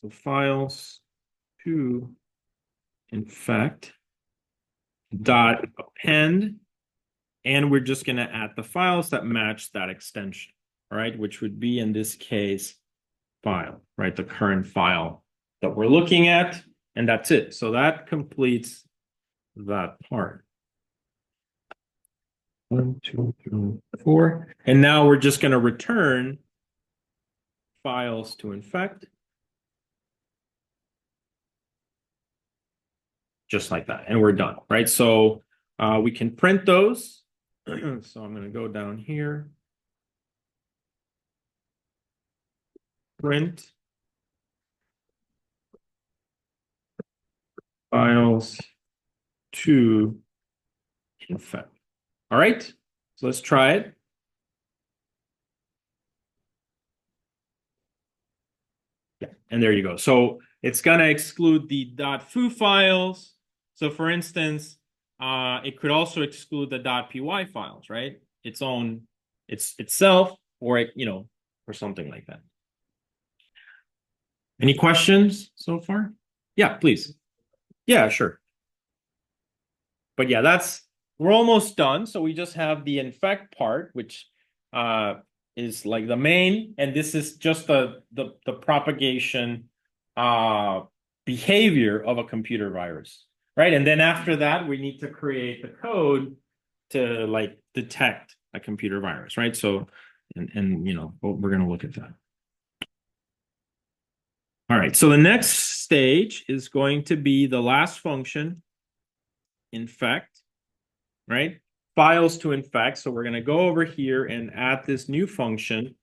So files to infect dot append, and we're just going to add the files that match that extension, all right, which would be in this case file, right, the current file that we're looking at, and that's it. So that completes that part. 1 2 3 4, and now we're just going to return files to infect. Just like that, and we're done, right? So we can print those. So I'm going to go down here. Print files to infect. All right, so let's try it. Yeah, and there you go. So it's going to exclude the .foo files. So for instance, it could also exclude the .py files, right? Itself, or or something like that. Any questions so far? Yeah, please. Yeah, sure. But yeah, we're almost done. So we just have the infect part, which is like the main, and this is just the propagation behavior of a computer virus, right? And then after that, we need to create the code to like detect a computer virus, right? So, and we're going to look at that. All right, so the next stage is going to be the last function, infect, right? Files to infect. So we're going to go over here and add this new function.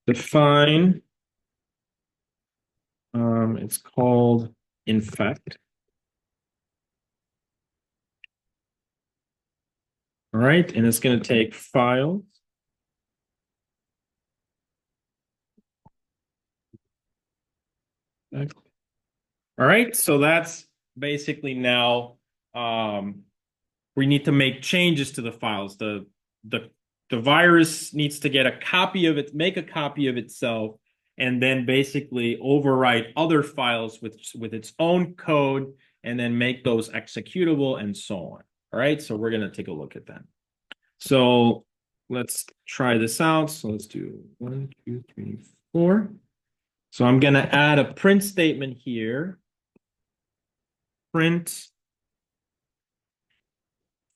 Define, it's called infect. All right, and it's going to take files. All right, so that's basically now we need to make changes to the files. The virus needs to get a copy of it, make a copy of itself, and then basically overwrite other files with its own code, and then make those executable and so on. All right, so we're going to take a look at that. So let's try this out. So let's do 1 2 3 4. So I'm going to add a print statement here. Print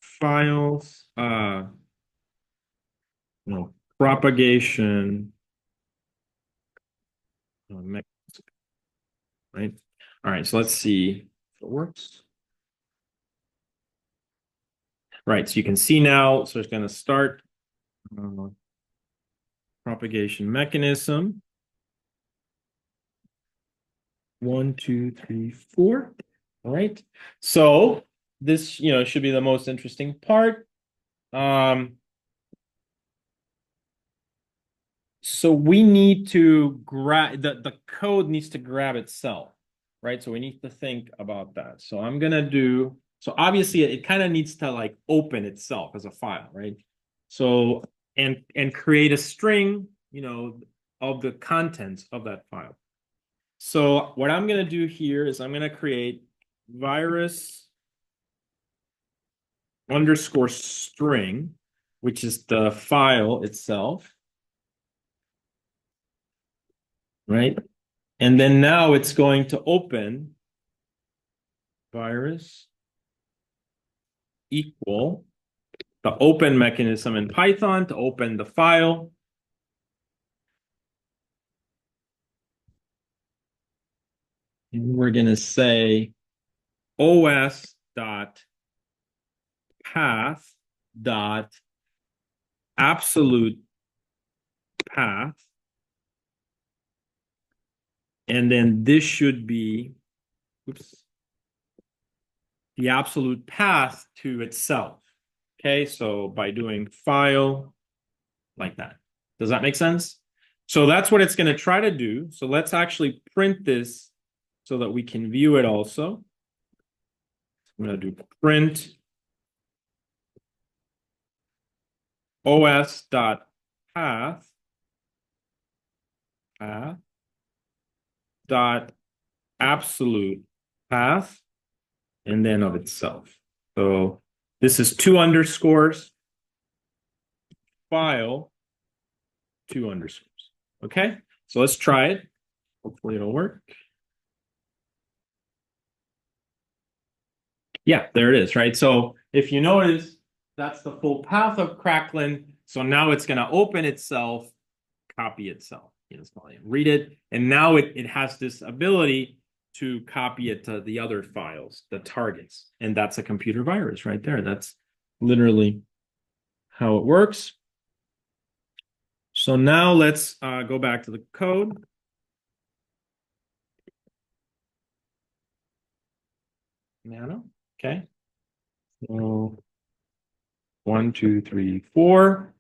files, no, propagation, right? All right, so let's see if it works. Right, so you can see now, so it's going to start propagation mechanism. 1, 2, 3, 4. All right, so this, should be the most interesting part. So we need to grab the code needs to grab itself, right? So we need to think about that. So I'm gonna do, so obviously it kind of needs to like open itself as a file, right? So and create a string, of the contents of that file. So what I'm gonna do here is I'm gonna create virus underscore string, which is the file itself. Right? And then now it's going to open virus equal the open mechanism in Python to open the file. And we're going to say os dot path dot absolute path. And then this should be, the absolute path to itself. Okay, so by doing file like that. Does that make sense? So that's what it's going to try to do. So let's actually print this so that we can view it also. I'm going to do print os dot path dot absolute path and then of itself. So this is 2 underscores file 2 underscores. Okay, so let's try it. Hopefully it'll work. Yeah, there it is, right? So if you notice, that's the full path of Cracklin. So now it's going to open itself, copy itself, read it. And now it has this ability to copy it to the other files, the targets. And that's a computer virus right there. That's literally how it works. So now let's go back to the code. Nano, okay. So 1, 2, 3, 4.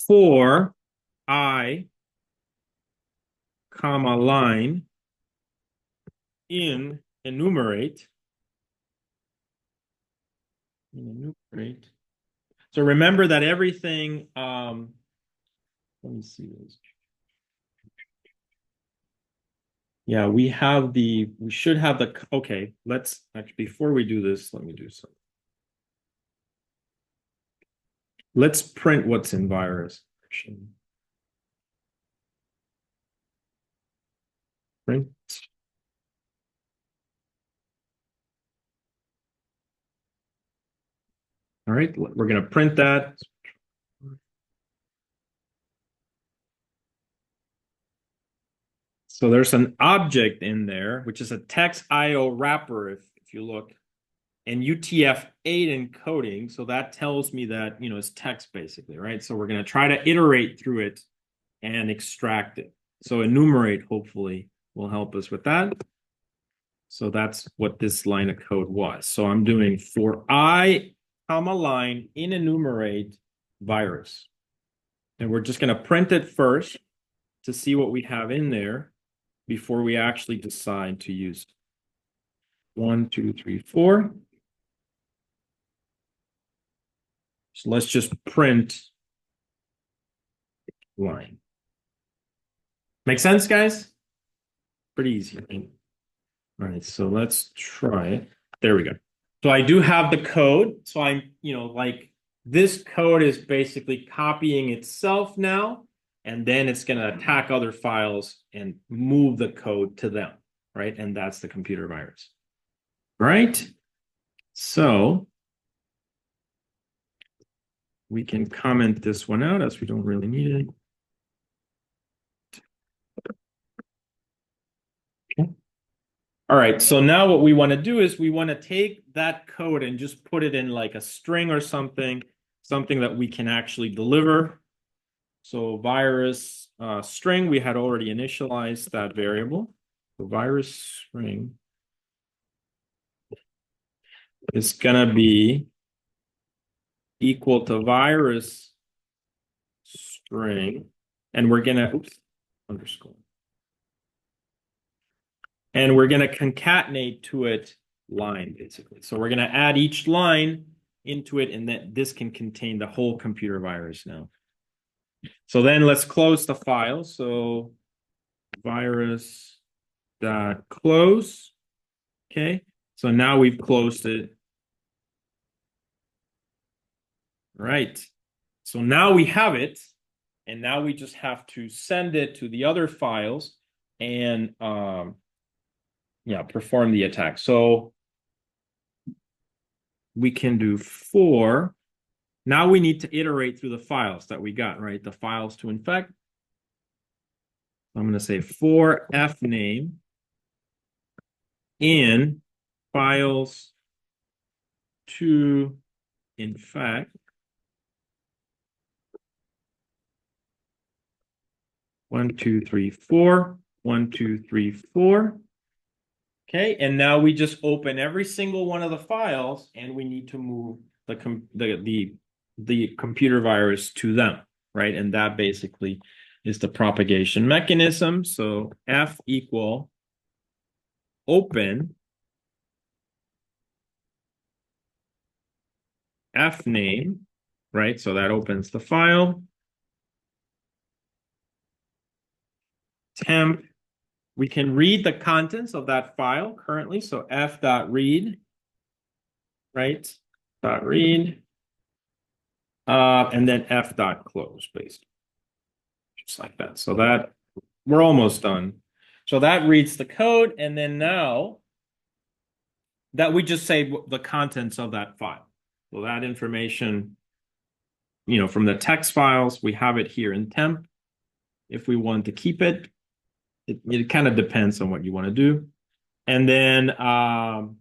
For I, comma line in enumerate. So remember that everything, let me see this. Yeah, we should have okay, let's actually, before we do this, let me do something. Let's print what's in virus. Print. All right, we're going to print that. So there's an object in there, which is a text IO wrapper, if you look, and UTF-8 encoding. So that tells me that, it's text basically, right? So we're going to try to iterate through it and extract it. So enumerate, hopefully, will help us with that. So that's what this line of code was. So I'm doing for I, comma line in enumerate virus. And we're just going to print it first to see what we have in there before we actually decide to use it. 1, 2, 3, 4. So let's just print line. Make sense, guys? Pretty easy, right? All right, so let's try it. There we go. So I do have the code. So I'm, this code is basically copying itself now, and then it's going to attack other files and move the code to them, right? And that's the computer virus, right? So we can comment this one out as we don't really need it. Okay. All right, so now what we want to do is we want to take that code and just put it in like a string or something that we can actually deliver. So virus string, we had already initialized that variable. The virus string is going to be equal to virus string, and we're going to, underscore. And we're going to concatenate to it line, basically. So we're going to add each line into it, and then this can contain the whole computer virus now. So then let's close the file. So virus.close. Okay. So now we've closed it. Right. So now we have it. And now we just have to send it to the other files and perform the attack. So we can do for. Now we need to iterate through the files that we got, right? The files to infect. I'm going to say for fname in files to infect. 1, 2, 3, 4. 1, 2, 3, 4. Okay, and now we just open every single one of the files, and we need to move the computer virus to them, right? And that basically is the propagation mechanism. So f equal open fname, right? So that opens the file. Temp, we can read the contents of that file currently. So f.read, right? .read, and then f.close, basically. Just like that. So that we're almost done. So that reads the code, and then now that we just say the contents of that file. So that information, from the text files, we have it here in temp. If we want to keep it, it kind of depends on what you want to do. And then, so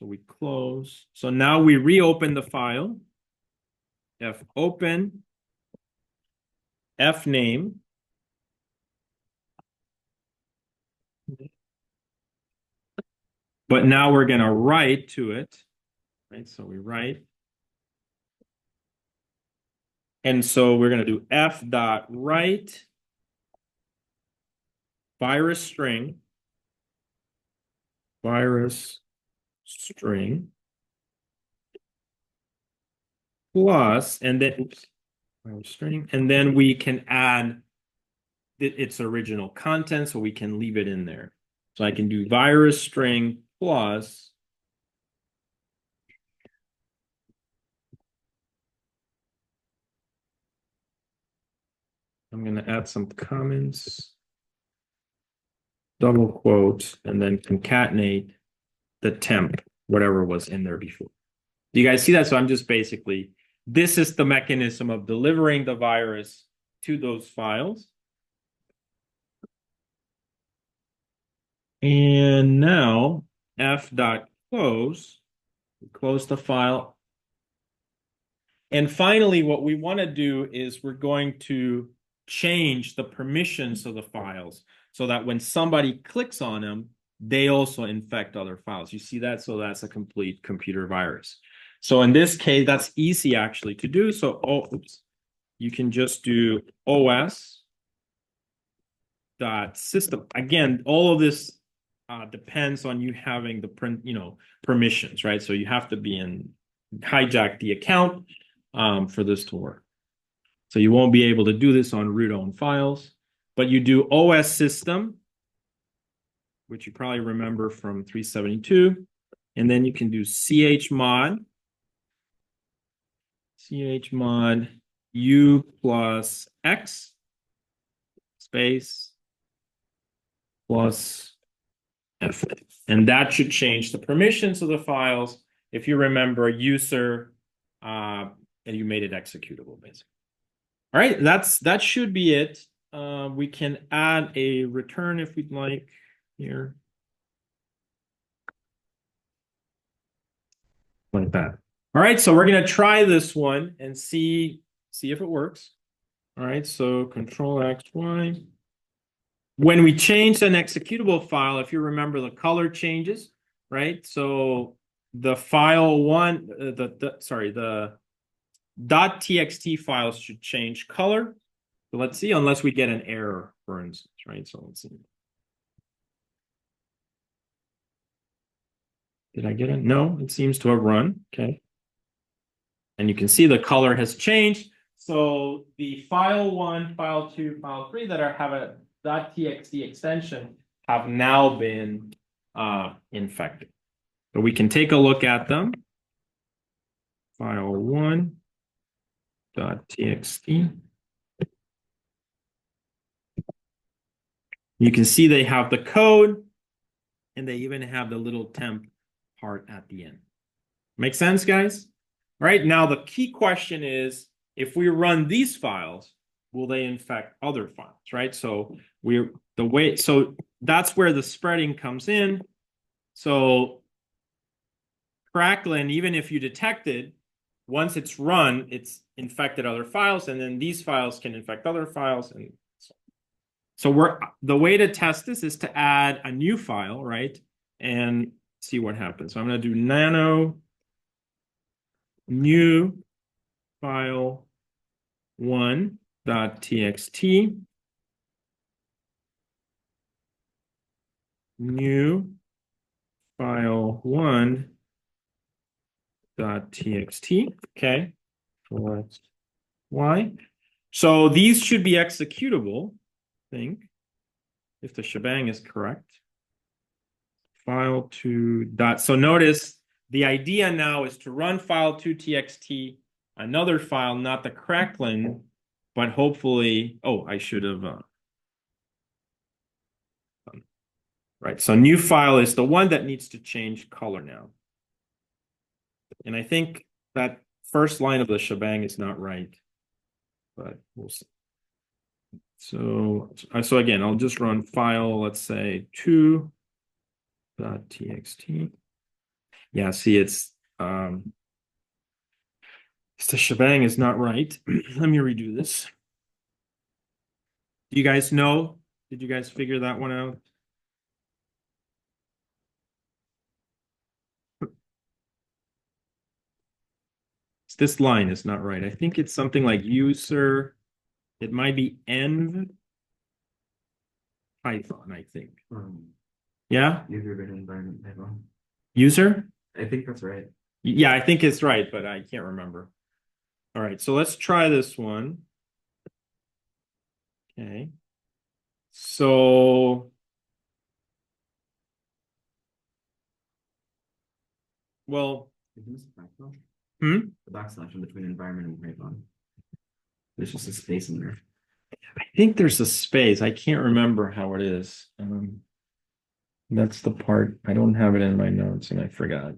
we close. So now we reopen the file. F open, fname. But now we're going to write to it, right? So we write. And so we're going to do f.write virus string plus, and then virus string, and then we can add its original content, so we can leave it in there. So I can do virus string plus I'm going to add some comments, double quote, and then concatenate the temp, whatever was in there before. Do you guys see that? So I'm just basically, this is the mechanism of delivering the virus to those files. And now f.close, close the file. And finally, what we want to do is we're going to change the permissions of the files so that when somebody clicks on them, they also infect other files. You see that? So that's a complete computer virus. So in this case, that's easy actually to do. So you can just do os.system. Again, all of this depends on you having the permissions, right? So you have to be hijack the account for this to work. So you won't be able to do this on root own files, but you do OS system, which you probably remember from 372, and then you can do chmod chmod u plus x space plus f. And that should change the permissions of the files. If you remember user, and you made it executable, basically. All right, that should be it. We can add a return if we'd like here. Like that. All right, so we're gonna try this one and see if it works. All right, so Control X, Y. When we change an executable file, if you remember, the color changes, right? So the file one, the .txt files should change color. So let's see, unless we get an error, for instance, right? So let's see. Did I get it? No, it seems to have run. Okay. And you can see the color has changed. So the file one, file two, file three that have a .txt extension have now been infected. So we can take a look at them. File one .txt. You can see they have the code and they even have the little temp part at the end. Make sense, guys? All right, now the key question is, if we run these files, will they infect other files, right? So that's where the spreading comes in. So Cracklin, even if you detect it, once it's run, it's infected other files, and then these files can infect other files. And so the way to test this is to add a new file, right? And see what happens. So I'm going to do nano new file one.txt new file one.txt. Okay. Select Y. So these should be executable, I think, if the shebang is correct. File two dot. So notice the idea now is to run file two txt, another file, not the Cracklin, but hopefully, oh, I should have. Right. So new file is the one that needs to change color now. And I think that first line of the shebang is not right, but we'll see. So again, I'll just run file, let's say 2.txt. Yeah, see, it's the shebang is not right. Let me redo this. Do you guys know? Did you guys figure that one out? This line is not right. I think it's something like user. It might be env Python, I think. Yeah? User environment Python. User? I think that's right. Yeah, I think it's right, but I can't remember. All right, so let's try this one. Okay. So, well, the backslash in between environment and Python. There's just a space in there. I think there's a space. I can't remember how it is. That's the part. I don't have it in my notes and I forgot.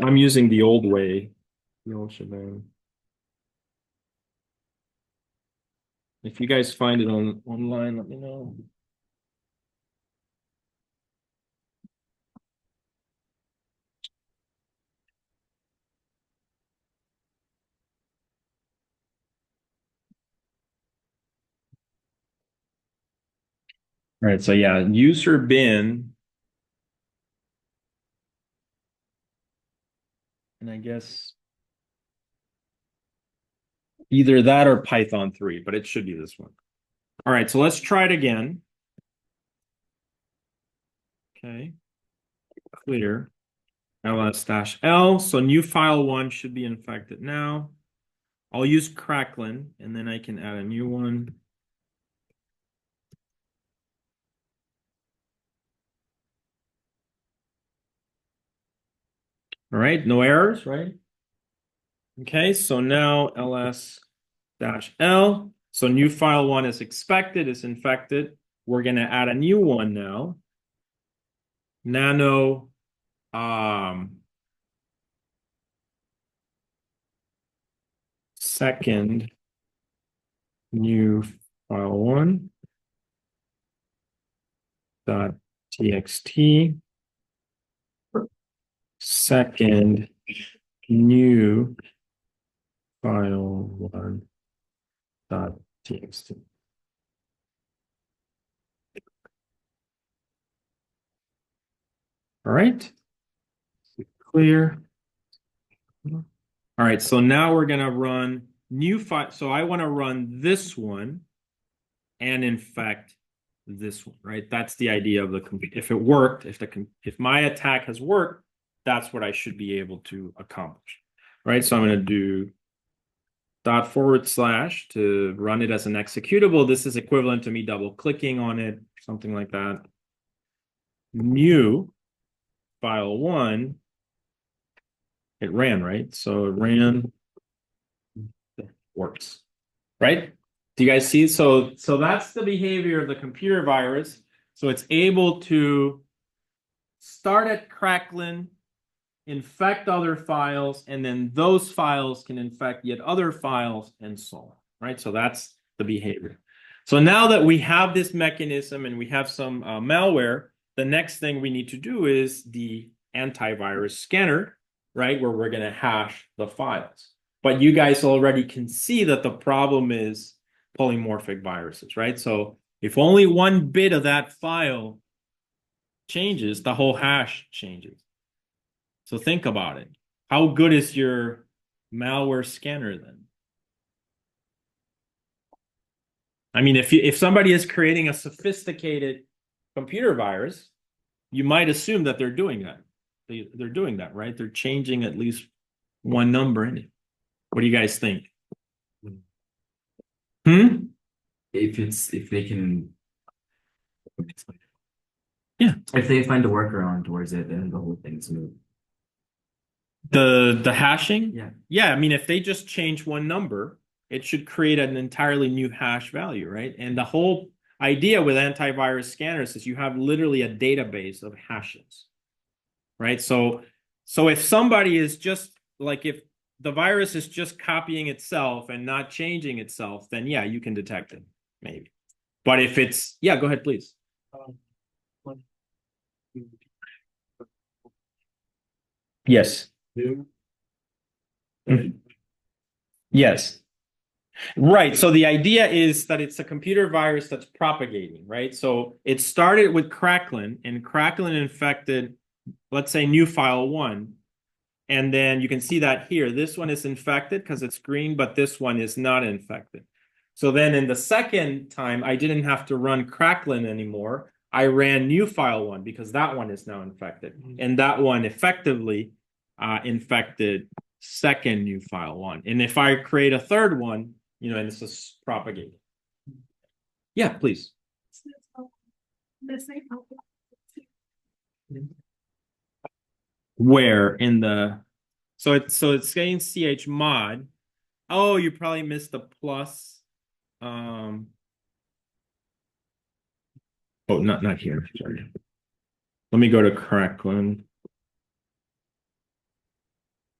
I'm using the old way, the old shebang. If you guys find it online, let me know. All right, so yeah, user bin. And I guess either that or Python 3, but it should be this one. All right, so let's try it again. Okay, clear. ls-l, so new file one should be infected now. I'll use Cracklin, and then I can add a new one. All right, no errors, right? Okay, so now ls-l. So new file one is expected, is infected. We're gonna add a new one now. Nano second new file one dot txt second new file one dot txt. All right, clear. All right, so now we're gonna run new file. So I want to run this one and infect this one, right? That's the idea of the complete. If it worked, if my attack has worked, that's what I should be able to accomplish, right? So I'm going to do // to run it as an executable. This is equivalent to me double clicking on it, something like that. New file one, it ran, right? So it ran, works, right? Do you guys see? So that's the behavior of the computer virus. So it's able to start at Cracklin, infect other files, and then those files can infect yet other files and so on, right? So that's the behavior. So now that we have this mechanism and we have some malware, the next thing we need to do is the antivirus scanner, right? Where we're going to hash the files. But you guys already can see that the problem is polymorphic viruses, right? So if only one bit of that file changes, the whole hash changes. So think about it. How good is your malware scanner then? I mean, if somebody is creating a sophisticated computer virus, you might assume that they're doing that. They're doing that, right? They're changing at least one number in it. What do you guys think? If they can, Yeah. if they find a workaround towards it, then the whole thing's moved. The hashing? Yeah. Yeah, I mean, if they just change one number, it should create an entirely new hash value, right? And the whole idea with antivirus scanners is you have literally a database of hashes, right? So if somebody is just like, if the virus is just copying itself and not changing itself, then yeah, you can detect it, maybe. But if it's, yeah, go ahead, please. Yes. Yes. Right. So the idea is that it's a computer virus that's propagating, right? So it started with Cracklin, and Cracklin infected, let's say, new file one. And then you can see that here. This one is infected because it's green, but this one is not infected. So then in the second time, I didn't have to run Cracklin anymore. I ran new file one because that one is now infected. And that one effectively infected second new file one. And if I create a third one, and this is propagated. Yeah, please. Where in the, so it's saying chmod. Oh, you probably missed the plus. Oh, not here. Sorry. Let me go to Cracklin.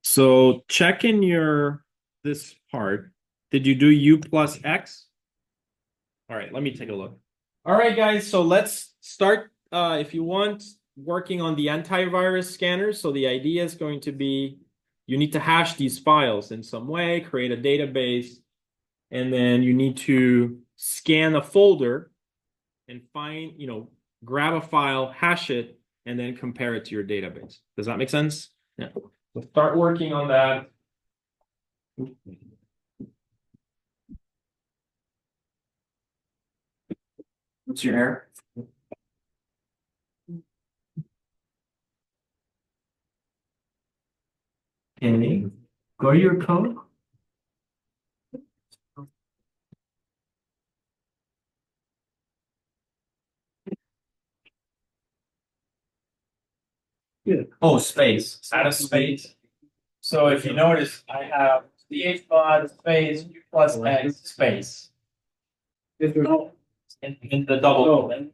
So check in this part. Did you do U plus X? All right, let me take a look. All right, guys. So let's start, if you want, working on the antivirus scanner. So the idea is going to be, you need to hash these files in some way, create a database, and then you need to scan a folder and find, grab a file, hash it, and then compare it to your database. Does that make sense? Yeah. So start working on that. What's your error? Okay. Go to your code. Oh, space, out of space. So if you notice, I have CH mod space plus X space in the double.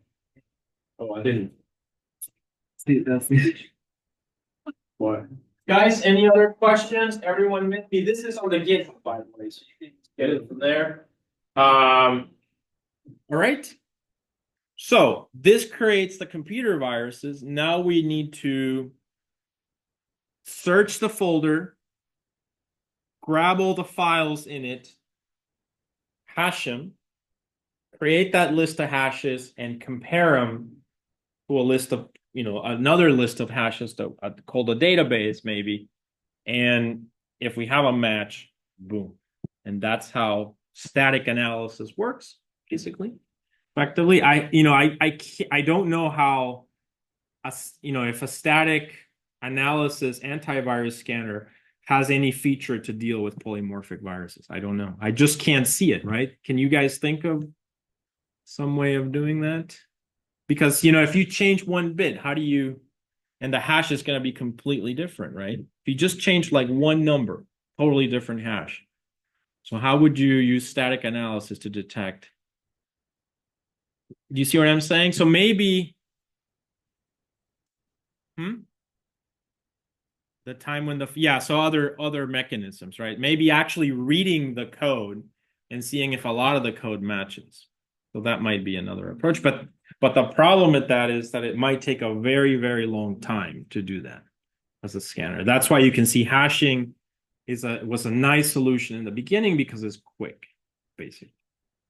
Oh, I didn't. See, that's. What? Guys, any other questions? Everyone with me? This is on the GitHub, by the way, so you can get it from there. All right. So this creates the computer viruses. Now we need to search the folder, grab all the files in it, hash them, create that list of hashes, and compare them to a list of, another list of hashes called a database, maybe. And if we have a match, boom. And that's how static analysis works, basically. Effectively, I don't know how, if a static analysis antivirus scanner has any feature to deal with polymorphic viruses. I don't know. I just can't see it, right? Can you guys think of some way of doing that? Because, if you change one bit, and the hash is going to be completely different, right? If you just change like one number, totally different hash. So how would you use static analysis to detect? Do you see what I'm saying? So maybe, the time when so other mechanisms, right? Maybe actually reading the code and seeing if a lot of the code matches. So that might be another approach. But the problem with that is that it might take a very, very long time to do that as a scanner. That's why you can see hashing was a nice solution in the beginning because it's quick, basically.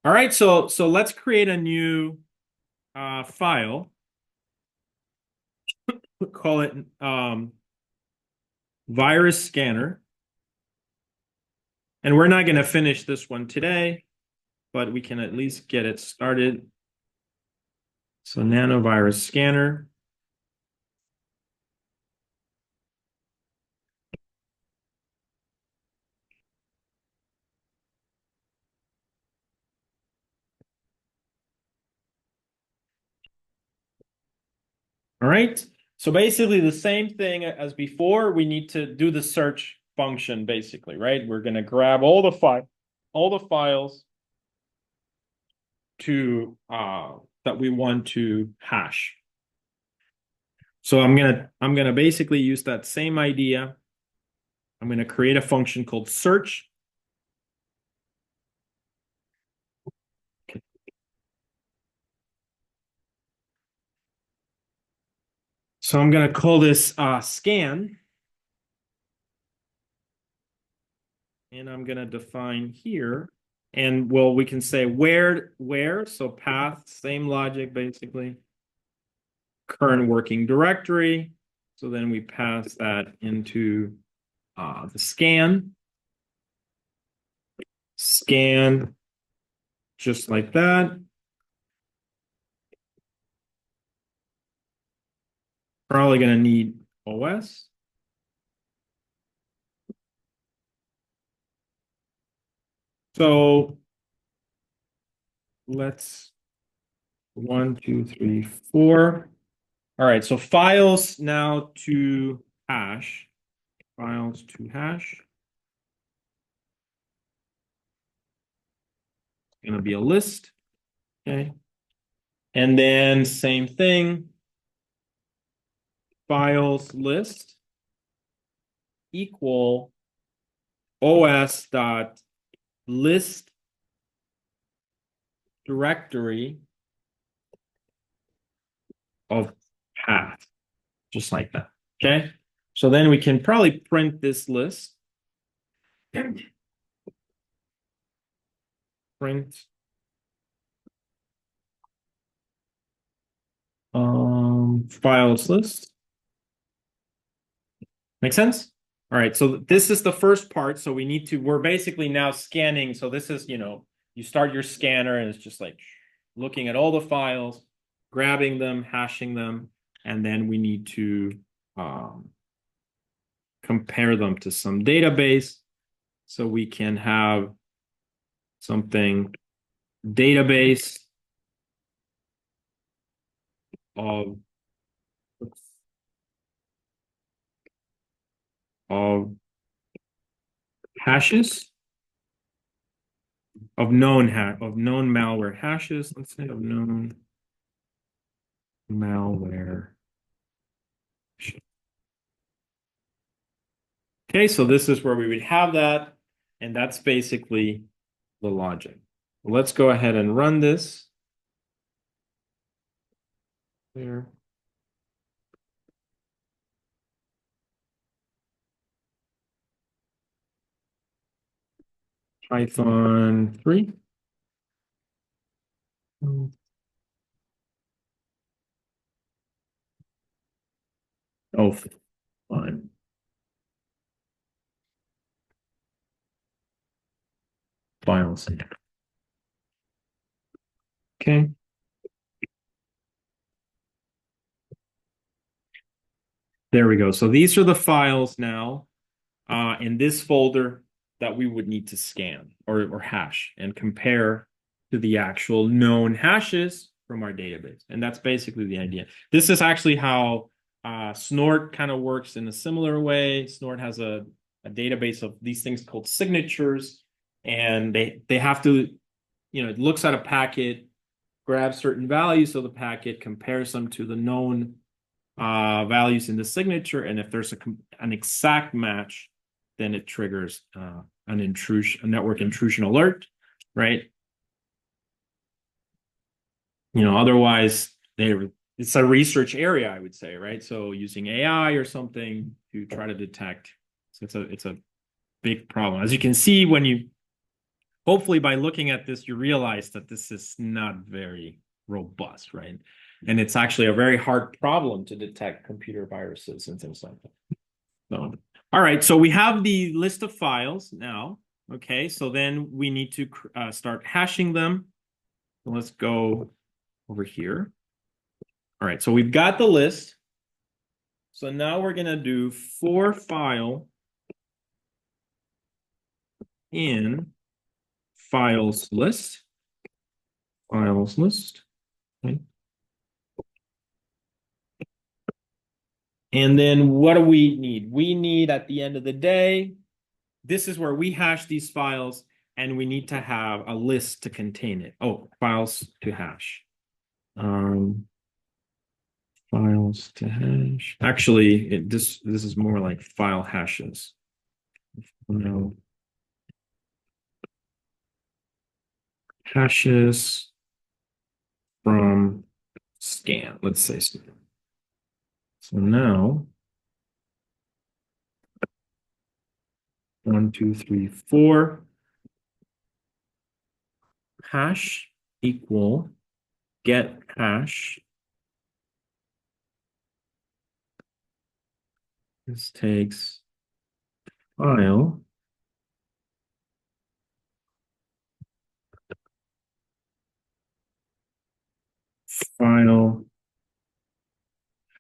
All right, so let's create a new file. We'll call it virus scanner. And we're not going to finish this one today, but we can at least get it started. So nanovirus scanner. All right. So basically the same thing as before. We need to do the search function, basically, right? We're going to grab all the files to that we want to hash. So I'm gonna basically use that same idea. I'm gonna create a function called search. Okay. So I'm gonna call this scan. And I'm gonna define here. And well, we can say where, so path, same logic basically. Current working directory. So then we pass that into the scan. Scan, just like that. Probably going to need OS. So let's 1, 2, 3, 4. All right, so files now to hash. Files to hash. It's going to be a list. Okay. And then same thing. Files list equal os dot list directory of path, just like that. Okay. So then we can probably print this list. Print files list. Make sense? All right, so this is the first part. So we're basically now scanning. So this is, you start your scanner and it's just like looking at all the files, grabbing them, hashing them, and then we need to compare them to some database so we can have something database of of hashes of known malware hashes. Let's say of known malware. Okay, so this is where we would have that, and that's basically the logic. Let's go ahead and run this. There. Python 3. Oh, fine. Files. Okay. There we go. So these are the files now in this folder that we would need to scan or hash and compare to the actual known hashes from our database. And that's basically the idea. This is actually how Snort kind of works in a similar way. Snort has a database of these things called signatures, and they have to, it looks at a packet, grabs certain values of the packet, compares them to the known values in the signature, and if there's an exact match, then it triggers a network intrusion alert, right? Otherwise it's a research area, I would say, right? So using AI or something to try to detect. So it's a big problem. As you can see, hopefully by looking at this, you realize that this is not very robust, right? And it's actually a very hard problem to detect computer viruses and things like that. So, all right, so we have the list of files now. Okay, so then we need to start hashing them. So let's go over here. All right, so we've got the list. So now we're going to do for file in files list. Files list. Okay. And then what do we need? We need, at the end of the day, this is where we hash these files, and we need to have a list to contain it. Oh, files to hash. Files to hash. Actually, this is more like file hashes. No. Hashes from scan. Let's say so. So now 1, 2, 3, 4 hash equal get hash. This takes file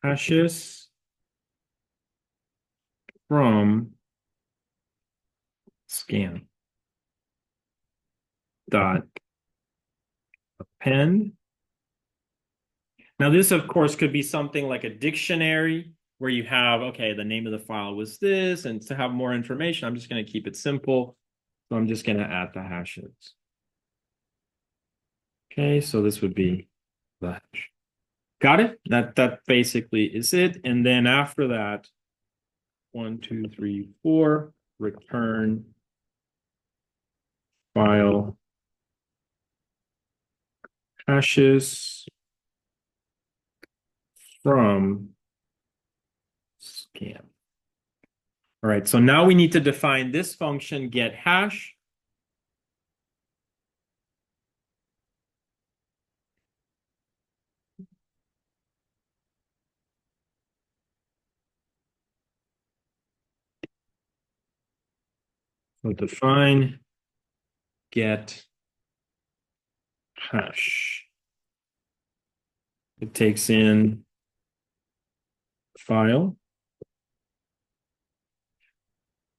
hashes from scan dot append. Now this, of course, could be something like a dictionary where you have, okay, the name of the file was this, and to have more information, I'm just going to keep it simple. So I'm just going to add the hashes. Okay, so this would be the hash. Got it? That basically is it. And then after that, 1, 2, 3, 4, return file hashes from scan. All right, so now we need to define this function get hash. So define get hash. It takes in file,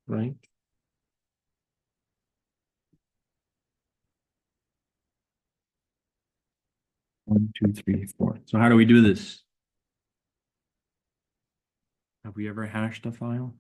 right? One, two, three, four. So how do we do this? Have we ever hashed a file?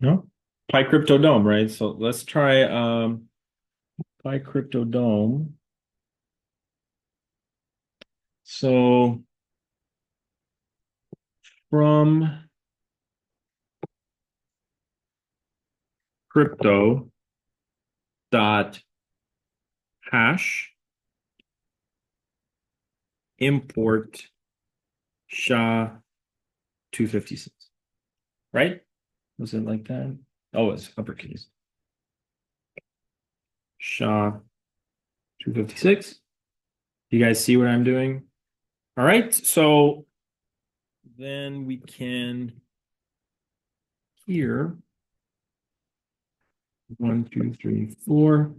No? PyCryptoDome, right? So let's try PyCryptoDome. So from crypto dot hash import SHA-256, right? Was it like that? Oh, it's uppercase. SHA-256. You guys see what I'm doing? All right, so then we can here 1, 2, 3, 4.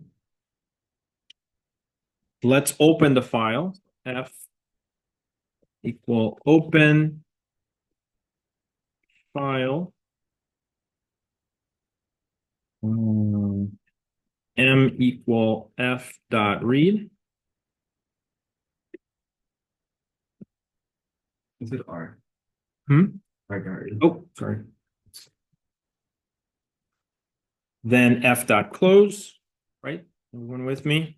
Let's open the file. F equal open file. M equal F dot read. Is it R? Hmm? R. Oh, sorry. Then F dot close, right? Everyone with me?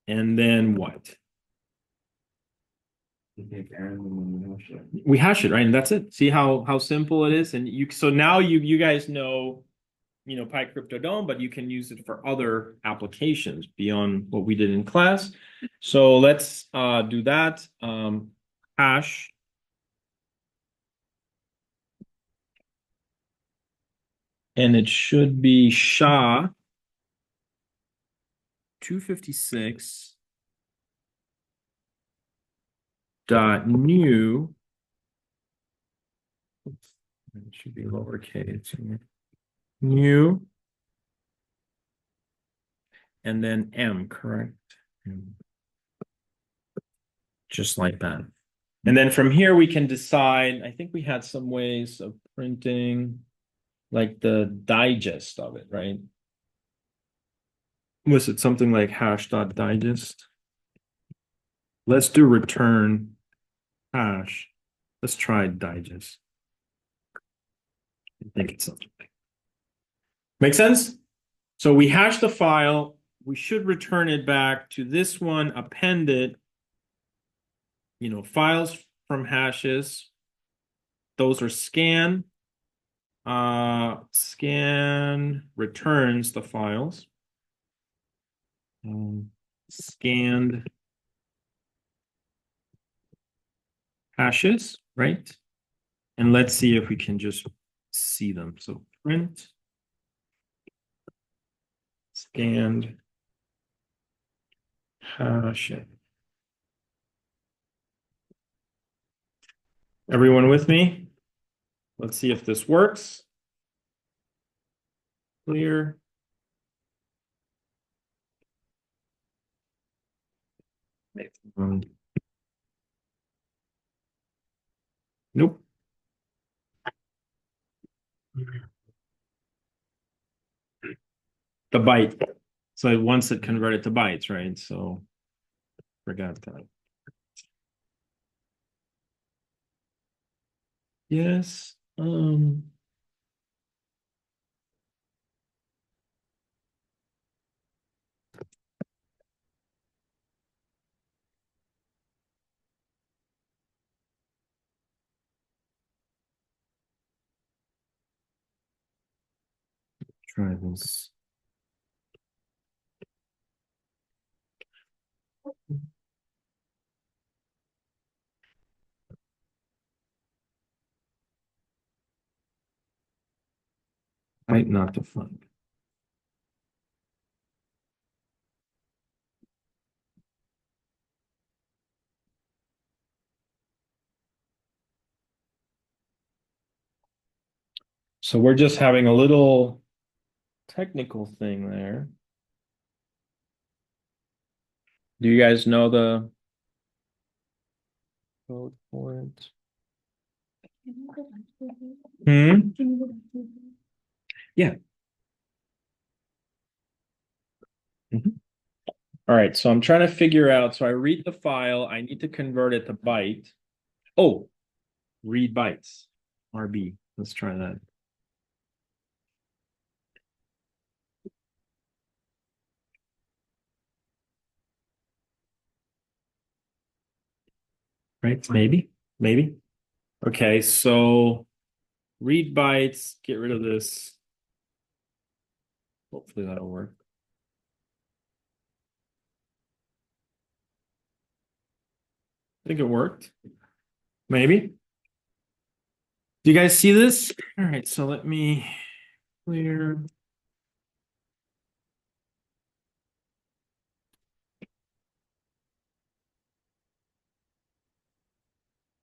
And then what? We hash it, right? And that's it. See how simple it is? And so now you guys know, PyCryptoDome, but you can use it for other applications beyond what we did in class. So let's do that. Hash. And it should be SHA-256 dot new. Oops, it should be lowercase here. New. And then M, correct? Just like that. And then from here we can decide, I think we had some ways of printing like the digest of it, right? Was it something like hash.digest? Let's do return hash. Let's try digest. I think it's something like that. Make sense? So we hash the file. We should return it back to this one, append it, files from hashes. Those are scan. Scan returns the files. Scanned hashes, right? And let's see if we can just see them. So print scanned hash. Everyone with me? Let's see if this works. Clear. Nope. The byte. So it wants it converted to bytes, right? So forgot that. Yes. Try this. Byte not defined. So we're just having a little technical thing there. Do you guys know the code for it? Yeah. All All right, so I'm trying to figure out, so I read the file, I need to convert it to byte. Oh, read bytes, RB. Let's try that. Right, maybe. Okay, so read bytes, get rid of this. Hopefully that'll work. I think it worked. Maybe. Do you guys see this? All right, so let me clear.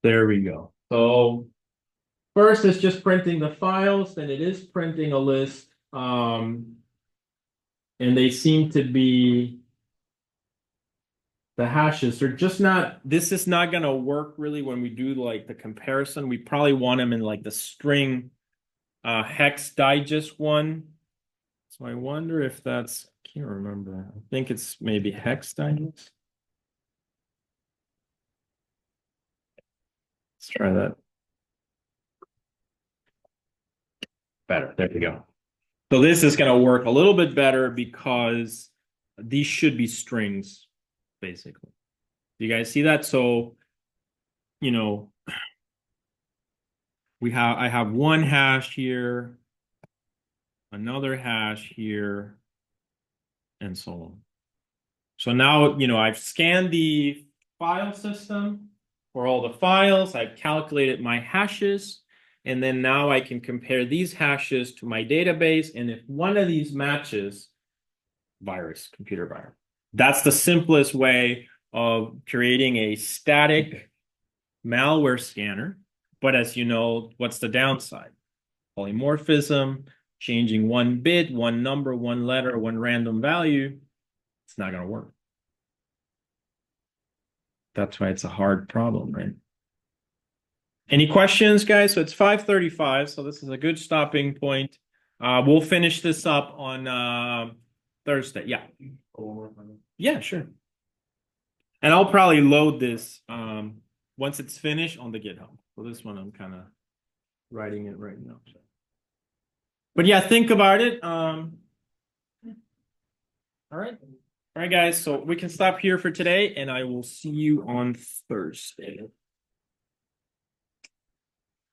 There we go. So first it's just printing the files, then it is printing a list. And they seem to be the hashes. They're just not, this is not gonna work really when we do like the comparison. We probably want them in like the string hex digest one. So I wonder if that's, I can't remember. I think it's maybe hex digest. Let's try that. Better. There we go. So this is going to work a little bit better because these should be strings, basically. You guys see that? So, you know, I have one hash here, another hash here, and so on. So now, I've scanned the file system for all the files. I've calculated my hashes. And then now I can compare these hashes to my database. And if one of these matches, virus, computer virus. That's the simplest way of creating a static malware scanner. But as you know, what's the downside? Polymorphism, changing one bit, one number, one letter, one random value. It's not going to work. That's why it's a hard problem, right? Any questions, guys? So it's 5:35, so this is a good stopping point. We'll finish this up on Thursday. Yeah. Yeah, sure. And I'll probably load this once it's finished on the GitHub. So this one I'm kind of writing it right now. But yeah, think about it. All right. All right, guys. So we can stop here for today, and I will see you on Thursday.